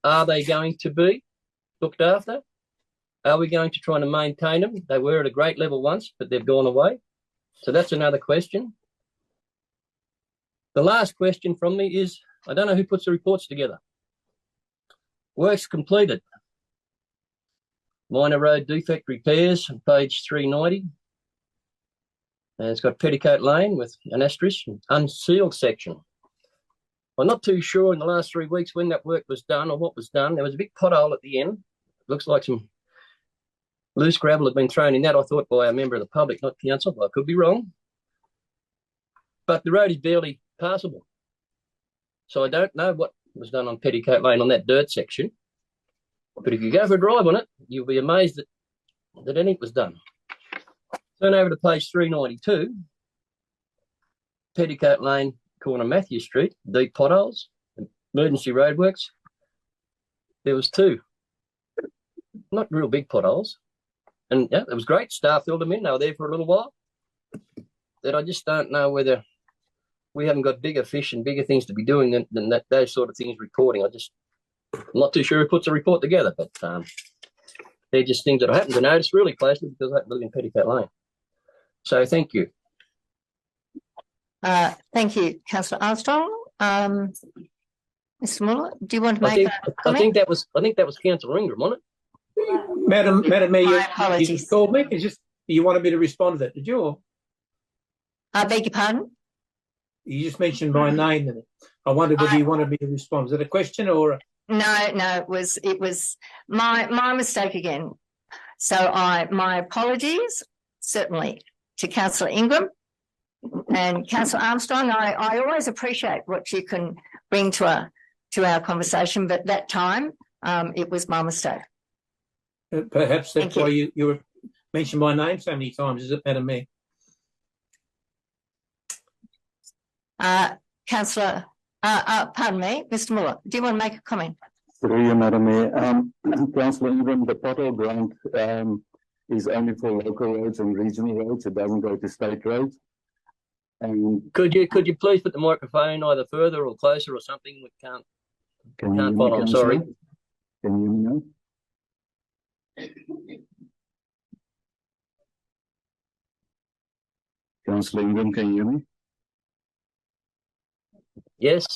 [SPEAKER 9] Are they going to be looked after? Are we going to try and maintain them? They were at a great level once, but they've gone away. So that's another question. The last question from me is, I don't know who puts the reports together. Works completed. Minor road defect repairs on page 390. And it's got Petticoat Lane with an asterisk, unsealed section. I'm not too sure in the last 3 weeks when that work was done or what was done. There was a big pothole at the end. Looks like some loose gravel had been thrown in that, I thought, by a member of the public, not council. I could be wrong. But the road is barely passable. So I don't know what was done on Petticoat Lane on that dirt section. But if you go for a drive on it, you'll be amazed that anything was done. Turn over to page 392. Petticoat Lane, corner Matthew Street, deep potholes, emergency roadworks. There was 2, not real big potholes. And yeah, it was great. Staff filled them in. They were there for a little while. That I just don't know whether we haven't got bigger fish and bigger things to be doing than that, those sort of things reporting. I'm not too sure who puts a report together, but they're just things that I happen to notice really closely because I live in Petticoat Lane. So thank you.
[SPEAKER 1] Thank you, Councillor Armstrong. Mr. Muller, do you want to make a comment?
[SPEAKER 9] I think that was Councillor Ingram, wasn't it?
[SPEAKER 7] Madam Mayor,
[SPEAKER 1] apologies.
[SPEAKER 7] you called me. You wanted me to respond to that, did you?
[SPEAKER 1] I beg your pardon?
[SPEAKER 7] You just mentioned my name in it. I wondered whether you wanted me to respond. Is that a question or?
[SPEAKER 1] No, it was my mistake again. So my apologies, certainly, to Councillor Ingram and Councillor Armstrong. I always appreciate what you can bring to our conversation, but that time it was my mistake.
[SPEAKER 7] Perhaps that's why you mentioned my name so many times, is it, Madam Mayor?
[SPEAKER 1] Councillor, pardon me, Mr. Muller, do you want to make a comment?
[SPEAKER 16] Through you, Madam Mayor. Councillor Ingram, the pothole grant is only for local roads and regional roads. It doesn't go to state roads. And
[SPEAKER 9] could you please put the microphone either further or closer or something? We can't follow. I'm sorry.
[SPEAKER 16] Can you hear me now? Councillor Ingram, can you hear me?
[SPEAKER 9] Yes.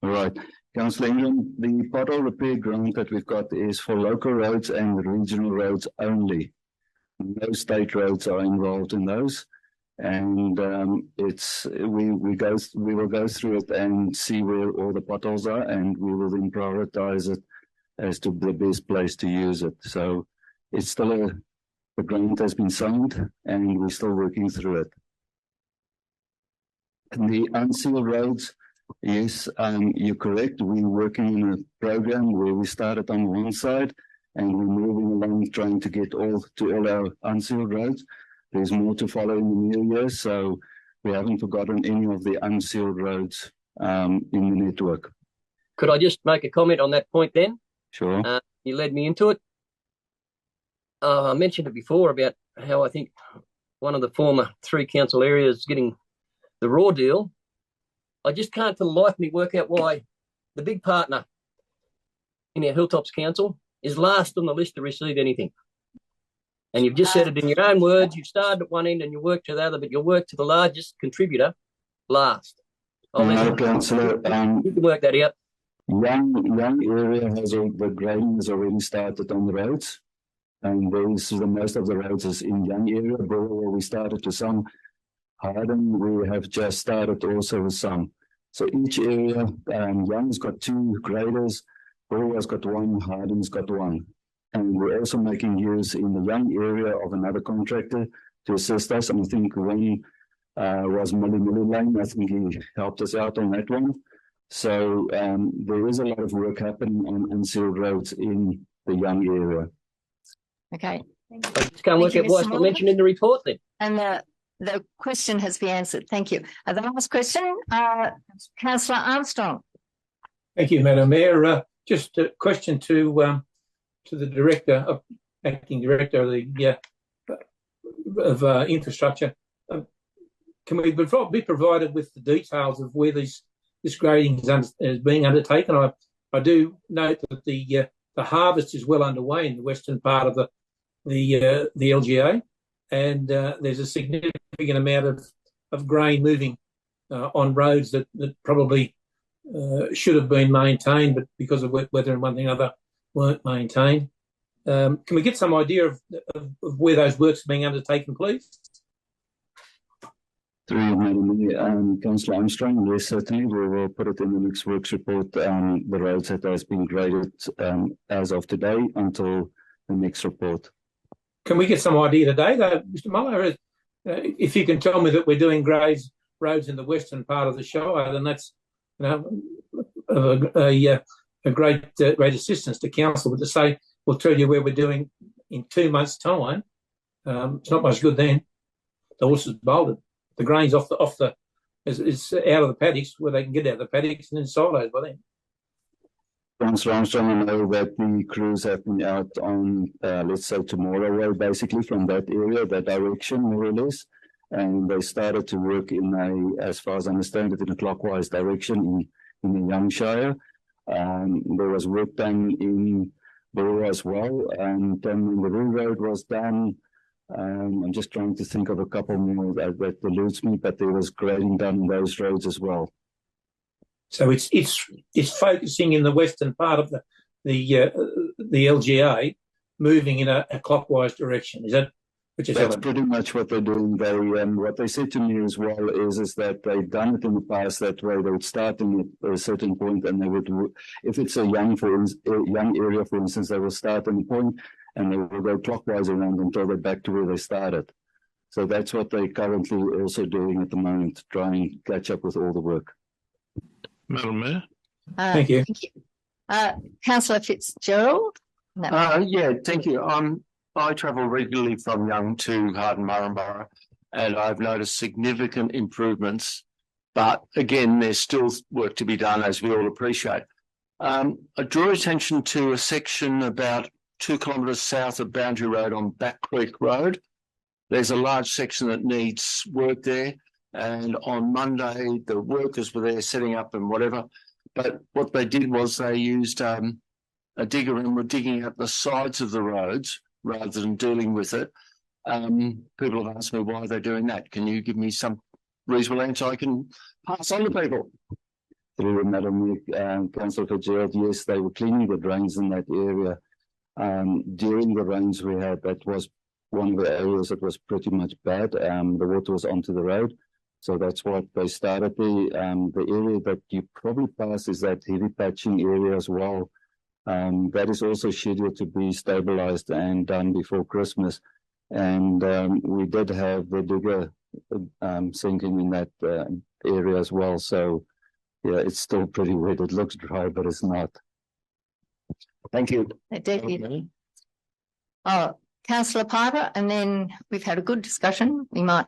[SPEAKER 16] All right. Councillor Ingram, the pothole repair grant that we've got is for local roads and regional roads only. No state roads are involved in those. And we will go through it and see where all the potholes are, and we will then prioritize it as to the best place to use it. So it's still the grant has been signed and we're still working through it. And the unsealed roads, yes, you're correct. We're working on a program where we started on one side and we're moving along trying to get all our unsealed roads. There's more to follow in the new year, so we haven't forgotten any of the unsealed roads in the network.
[SPEAKER 9] Could I just make a comment on that point then?
[SPEAKER 16] Sure.
[SPEAKER 9] You led me into it. I mentioned it before about how I think one of the former 3 council areas is getting the raw deal. I just can't for the life of me work out why the big partner in our Hilltops Council is last on the list to receive anything. And you've just said it in your own words. You've started at one end and you work to the other, but you'll work to the largest contributor last.
[SPEAKER 16] No, Councillor.
[SPEAKER 9] You can work that out.
[SPEAKER 16] Young area the grading has already started on the roads. And the most of the roads is in Young area. Where we started to some. Harden, we have just started also with some. So each area, Young's got 2 graders, Burwa's got 1, Harden's got 1. And we're also making use in the Young area of another contractor to assist us. And I think one was Millie Lane. I think he helped us out on that one. So there is a lot of work happening on unsealed roads in the Young area.
[SPEAKER 1] Okay.
[SPEAKER 9] I just can't work out why it's not mentioned in the report then.
[SPEAKER 1] And the question has been answered. Thank you. The last question, Councillor Armstrong.
[SPEAKER 7] Thank you, Madam Mayor. Just a question to the director, acting director of infrastructure. Can we be provided with the details of where this grading is being undertaken? I do note that the harvest is well underway in the western part of the LGA, and there's a significant amount of grain moving on roads that probably should have been maintained, but because of weather and one thing or another weren't maintained. Can we get some idea of where those works are being undertaken, please?
[SPEAKER 16] Through you, Madam Mayor, Councillor Armstrong, yes, certainly we will put it in the next works report, the roads that has been graded as of today until the next report.
[SPEAKER 7] Can we get some idea today, though, Mr. Muller? If you can tell me that we're doing roads in the western part of the Shire, then that's a great assistance to council. But to say we'll tell you where we're doing in 2 months' time, It's not much good then. The horses bolted. The grain's it's out of the paddocks where they can get out of the paddocks and then silos by then.
[SPEAKER 16] Councillor Armstrong, I know that the crews have been out on, let's say, tomorrow way, basically from that area, that direction, more or less. And they started to work in as far as I understand it, in a clockwise direction in the Youngshire. There was work done in Borough as well, and then when the road was done, I'm just trying to think of a couple more that eludes me, but there was grading done on those roads as well.
[SPEAKER 7] So it's focusing in the western part of the LGA, moving in a clockwise direction. Is that what you're
[SPEAKER 16] That's
[SPEAKER 7] saying?
[SPEAKER 16] pretty much what they're doing, Barry. And what they said to me as well is that they've done it in the past that way. They would start in at a certain point, and they would, if it's a young area, for instance, they will start at a point and they will go clockwise around until they're back to where they started. So that's what they're currently also doing at the moment, trying to catch up with all the work.
[SPEAKER 15] Madam Mayor.
[SPEAKER 7] Thank you.
[SPEAKER 1] Councillor Fitzgerald.
[SPEAKER 5] Yeah, thank you. I travel regularly from Young to Harden Murrumborough, and I've noticed significant improvements. But again, there's still work to be done, as we all appreciate. I draw attention to a section about 2 kilometres south of Boundary Road on Back Creek Road. There's a large section that needs work there. And on Monday, the workers were there setting up and whatever. But what they did was they used a digger and were digging up the sides of the roads rather than dealing with it. People have asked me why they're doing that. Can you give me some reasonable answer I can pass on to people?
[SPEAKER 16] Through Madam Councillor Fitzgerald, yes, they were cleaning the drains in that area. During the rains we had, that was one of the areas that was pretty much bad. The water was onto the road. So that's what they started. The area that you probably passed is that heavy patching area as well. That is also scheduled to be stabilized and done before Christmas. And we did have the digger sinking in that area as well. So yeah, it's still pretty wet. It looks dry, but it's not.
[SPEAKER 5] Thank you.
[SPEAKER 1] Councillor Piper, and then we've had a good discussion. We might.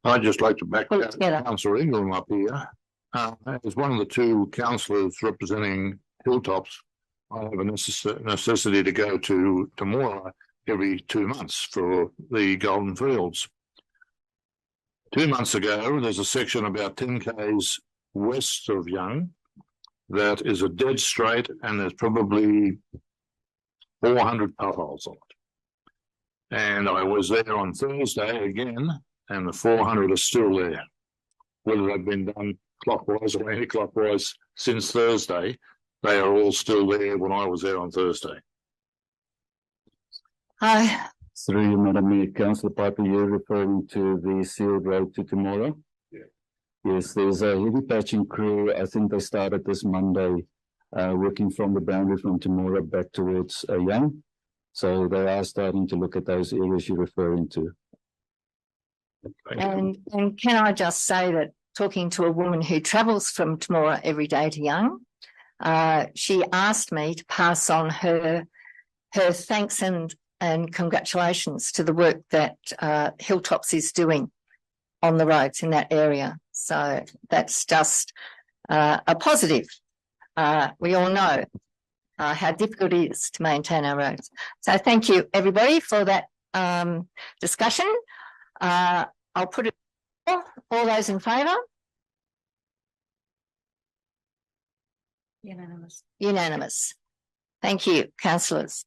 [SPEAKER 15] I'd just like to back Councillor Ingram up here. As one of the two councillors representing Hilltops, I have a necessity to go to Temora every 2 months for the Golden Fields. 2 months ago, there's a section about 10 k's west of Young that is a dead straight, and there's probably 400 potholes on it. And I was there on Thursday again, and the 400 are still there. Whether they've been done clockwise or anti-clockwise since Thursday, they are all still there when I was there on Thursday.
[SPEAKER 1] Hi.
[SPEAKER 16] Through you, Madam Mayor, Councillor Piper, you're referring to the sealed road to tomorrow?
[SPEAKER 15] Yeah.
[SPEAKER 16] Yes, there's a heavy patching crew. I think they started this Monday, working from the boundary from tomorrow back towards Young. So they are starting to look at those areas you're referring to.
[SPEAKER 1] And can I just say that talking to a woman who travels from Temora every day to Young, she asked me to pass on her thanks and congratulations to the work that Hilltops is doing on the roads in that area. So that's just a positive. We all know how difficult it is to maintain our roads. So thank you, everybody, for that discussion. I'll put it all those in favour.
[SPEAKER 14] Unanimous.
[SPEAKER 1] Unanimous. Thank you, councillors.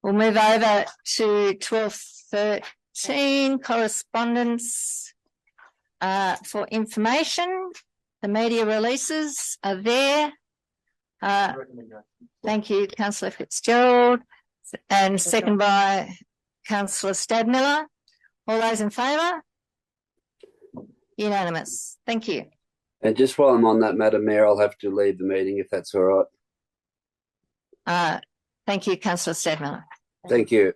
[SPEAKER 1] We'll move over to 1213, correspondence for information. The media releases are there. Thank you, Councillor Fitzgerald, and second by Councillor Stadmiller. All those in favour? Unanimous. Thank you.
[SPEAKER 12] And just while I'm on that, Madam Mayor, I'll have to leave the meeting if that's all right.
[SPEAKER 1] Thank you, Councillor Stadmiller.
[SPEAKER 12] Thank you.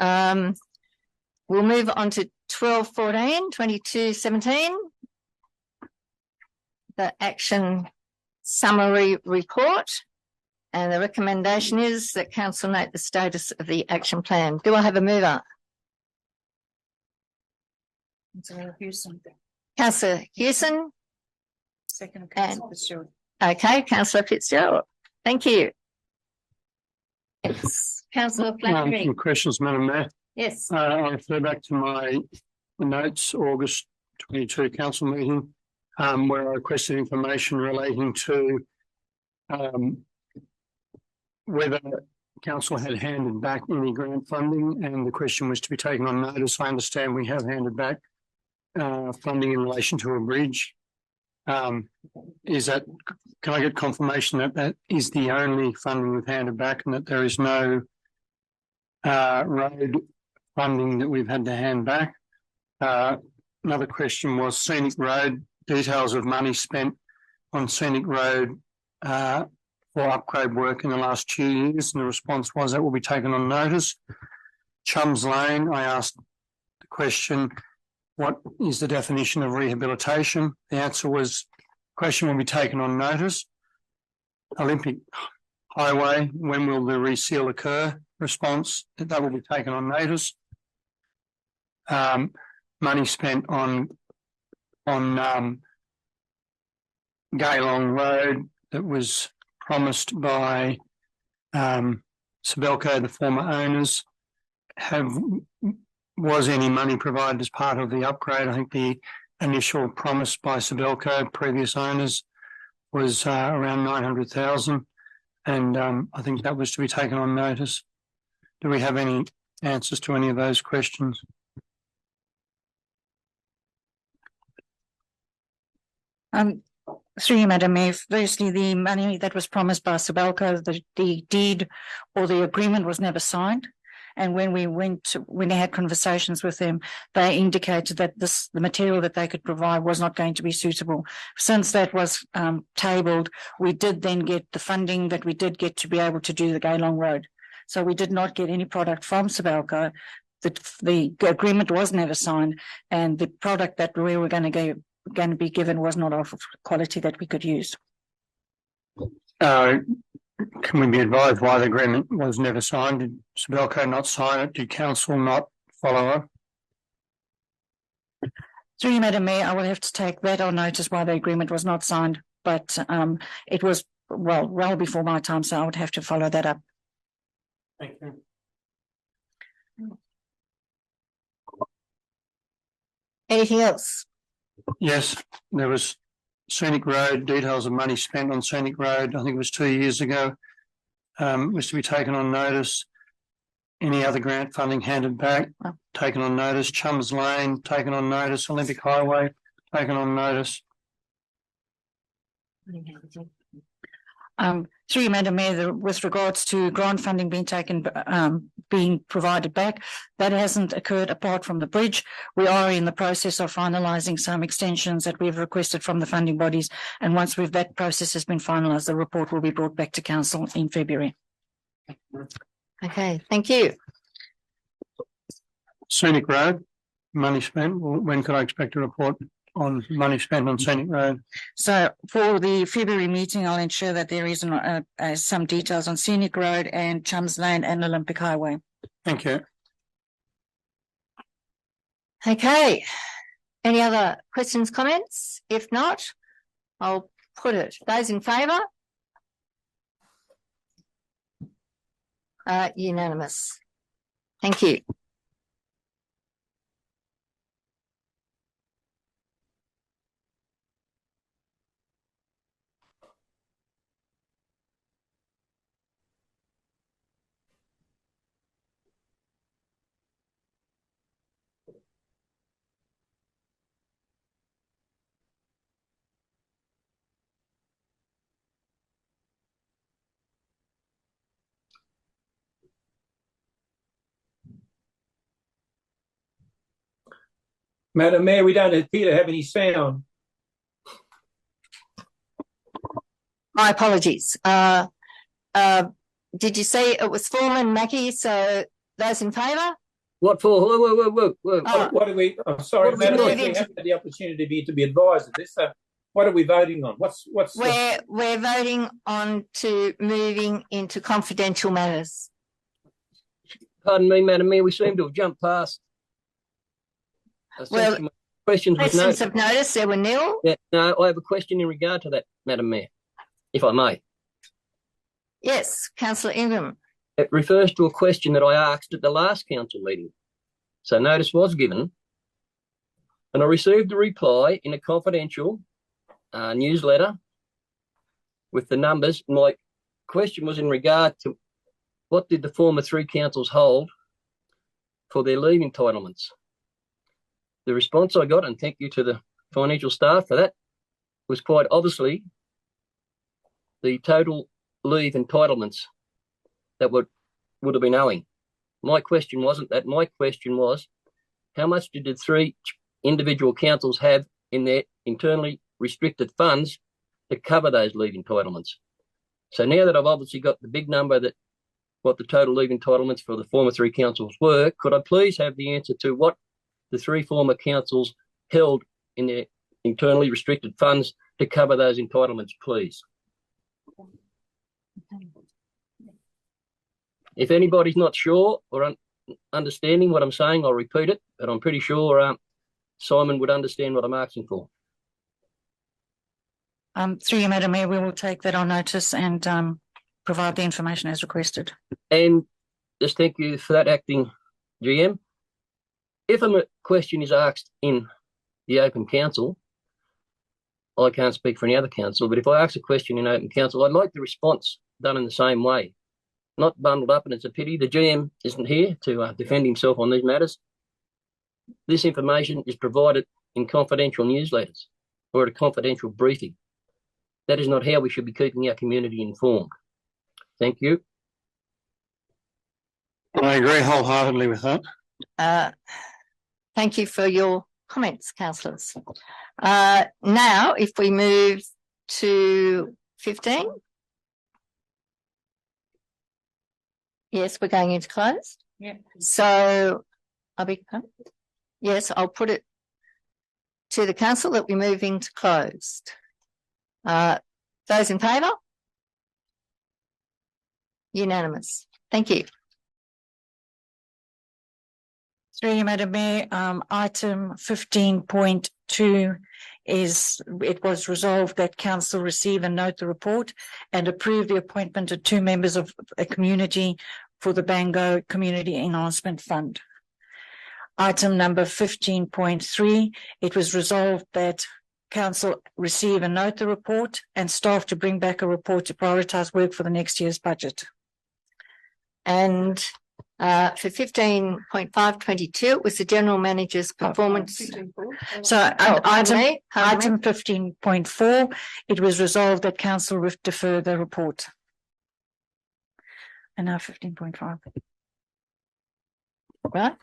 [SPEAKER 1] We'll move on to 1214, 2217. The action summary report. And the recommendation is that council note the status of the action plan. Do I have a mover? Councillor Hewson.
[SPEAKER 14] Second, Councillor Fitzgerald.
[SPEAKER 1] Okay, Councillor Fitzgerald. Thank you. Yes, Councillor Flannery.
[SPEAKER 8] Some questions, Madam Mayor.
[SPEAKER 1] Yes.
[SPEAKER 8] I refer back to my notes, August 22 council meeting, where I requested information relating to whether council had handed back any grant funding, and the question was to be taken on notice. I understand we have handed back funding in relation to a bridge. Is that, can I get confirmation that that is the only funding we've handed back and that there is no road funding that we've had to hand back? Another question was scenic road, details of money spent on scenic road for upgrade work in the last 2 years, and the response was that will be taken on notice. Chums Lane, I asked the question, what is the definition of rehabilitation? The answer was, question will be taken on notice. Olympic Highway, when will the reseal occur? Response, that will be taken on notice. Money spent on Galong Road that was promised by Sibelco, the former owners. Was any money provided as part of the upgrade? I think the initial promise by Sibelco, previous owners, was around 900,000, and I think that was to be taken on notice. Do we have any answers to any of those questions?
[SPEAKER 14] Through you, Madam Mayor, firstly, the money that was promised by Sibelco, the deed or the agreement was never signed. And when we had conversations with them, they indicated that the material that they could provide was not going to be suitable. Since that was tabled, we did then get the funding that we did get to be able to do the Galong Road. So we did not get any product from Sibelco. The agreement was never signed, and the product that we were going to be given was not of quality that we could use.
[SPEAKER 8] Can we be advised why the agreement was never signed? Did Sibelco not sign it? Did council not follow it?
[SPEAKER 14] Through you, Madam Mayor, I will have to take that on notice why the agreement was not signed, but it was well before my time, so I would have to follow that up.
[SPEAKER 8] Thank you.
[SPEAKER 1] Anything else?
[SPEAKER 8] Yes, there was Scenic Road, details of money spent on Scenic Road, I think it was 2 years ago, was to be taken on notice. Any other grant funding handed back, taken on notice. Chums Lane, taken on notice. Olympic Highway, taken on notice.
[SPEAKER 14] Through you, Madam Mayor, with regards to grant funding being provided back, that hasn't occurred apart from the bridge. We are in the process of finalising some extensions that we've requested from the funding bodies, and once that process has been finalised, the report will be brought back to council in February.
[SPEAKER 1] Okay, thank you.
[SPEAKER 8] Scenic Road, money spent. When could I expect a report on money spent on Scenic Road?
[SPEAKER 14] So for the February meeting, I'll ensure that there is some details on Scenic Road and Chums Lane and Olympic Highway.
[SPEAKER 8] Thank you.
[SPEAKER 1] Okay. Any other questions, comments? If not, I'll put it. Those in favour? Unanimous. Thank you.
[SPEAKER 7] Madam Mayor, we don't appear to have any sound.
[SPEAKER 1] My apologies. Did you say it was Foreman, Mackie? So those in favour?
[SPEAKER 9] What for? Whoa.
[SPEAKER 7] What do we? I'm sorry, Madam Mayor, we haven't had the opportunity to be advised of this. So What are we voting on? What's
[SPEAKER 1] we're voting on to moving into confidential matters.
[SPEAKER 9] Pardon me, Madam Mayor, we seem to have jumped past.
[SPEAKER 1] Well,
[SPEAKER 9] questions
[SPEAKER 1] of notice, there were nil.
[SPEAKER 9] Yeah, no, I have a question in regard to that, Madam Mayor, if I may.
[SPEAKER 1] Yes, Councillor Ingram.
[SPEAKER 9] It refers to a question that I asked at the last council meeting. So notice was given, and I received a reply in a confidential newsletter with the numbers. My question was in regard to what did the former 3 councils hold for their leave entitlements. The response I got, and thank you to the financial staff for that, was quite obviously the total leave entitlements that would have been owing. My question wasn't that. My question was, how much did the 3 individual councils have in their internally restricted funds to cover those leave entitlements? So now that I've obviously got the big number that what the total leave entitlements for the former 3 councils were, could I please have the answer to what the 3 former councils held in their internally restricted funds to cover those entitlements, please? If anybody's not sure or understanding what I'm saying, I'll repeat it, but I'm pretty sure Simon would understand what I'm asking for.
[SPEAKER 14] Through you, Madam Mayor, we will take that on notice and provide the information as requested.
[SPEAKER 9] And just thank you for that, Acting GM. If a question is asked in the open council, I can't speak for any other council, but if I ask a question in open council, I'd like the response done in the same way, not bundled up, and it's a pity the GM isn't here to defend himself on these matters. This information is provided in confidential newsletters or at a confidential briefing. That is not how we should be keeping our community informed. Thank you.
[SPEAKER 8] I agree wholeheartedly with that.
[SPEAKER 1] Thank you for your comments, councillors. Now, if we move to 15. Yes, we're going into closed.
[SPEAKER 14] Yeah.
[SPEAKER 1] So, yes, I'll put it to the council that we move into closed. Those in favour? Unanimous. Thank you.
[SPEAKER 14] Through you, Madam Mayor, item 15.2 is it was resolved that council receive and note the report and approve the appointment of 2 members of a community for the BANGO Community Enhancement Fund. Item number 15.3, it was resolved that council receive and note the report and staff to bring back a report to prioritise work for the next year's budget. And for 15.522, it was the general manager's performance. So item 15.4, it was resolved that council defer the report. And now 15.5.
[SPEAKER 1] Right.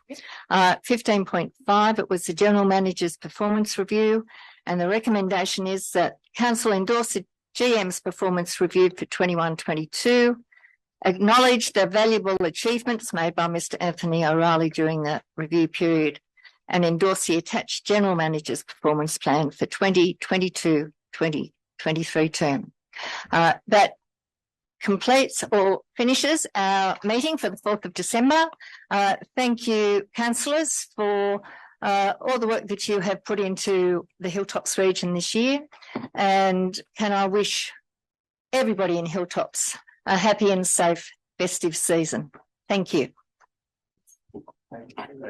[SPEAKER 1] 15.5, it was the general manager's performance review, and the recommendation is that council endorse the GM's performance review for 21-22, acknowledge the valuable achievements made by Mr. Anthony O'Reilly during the review period, and endorse the attached general manager's performance plan for 2022-2023 term. That completes or finishes our meeting for the 4th of December. Thank you, councillors, for all the work that you have put into the Hilltops region this year. And can I wish everybody in Hilltops a happy and safe festive season. Thank you.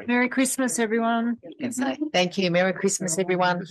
[SPEAKER 14] Merry Christmas, everyone.
[SPEAKER 11] Thank you. Merry Christmas, everyone.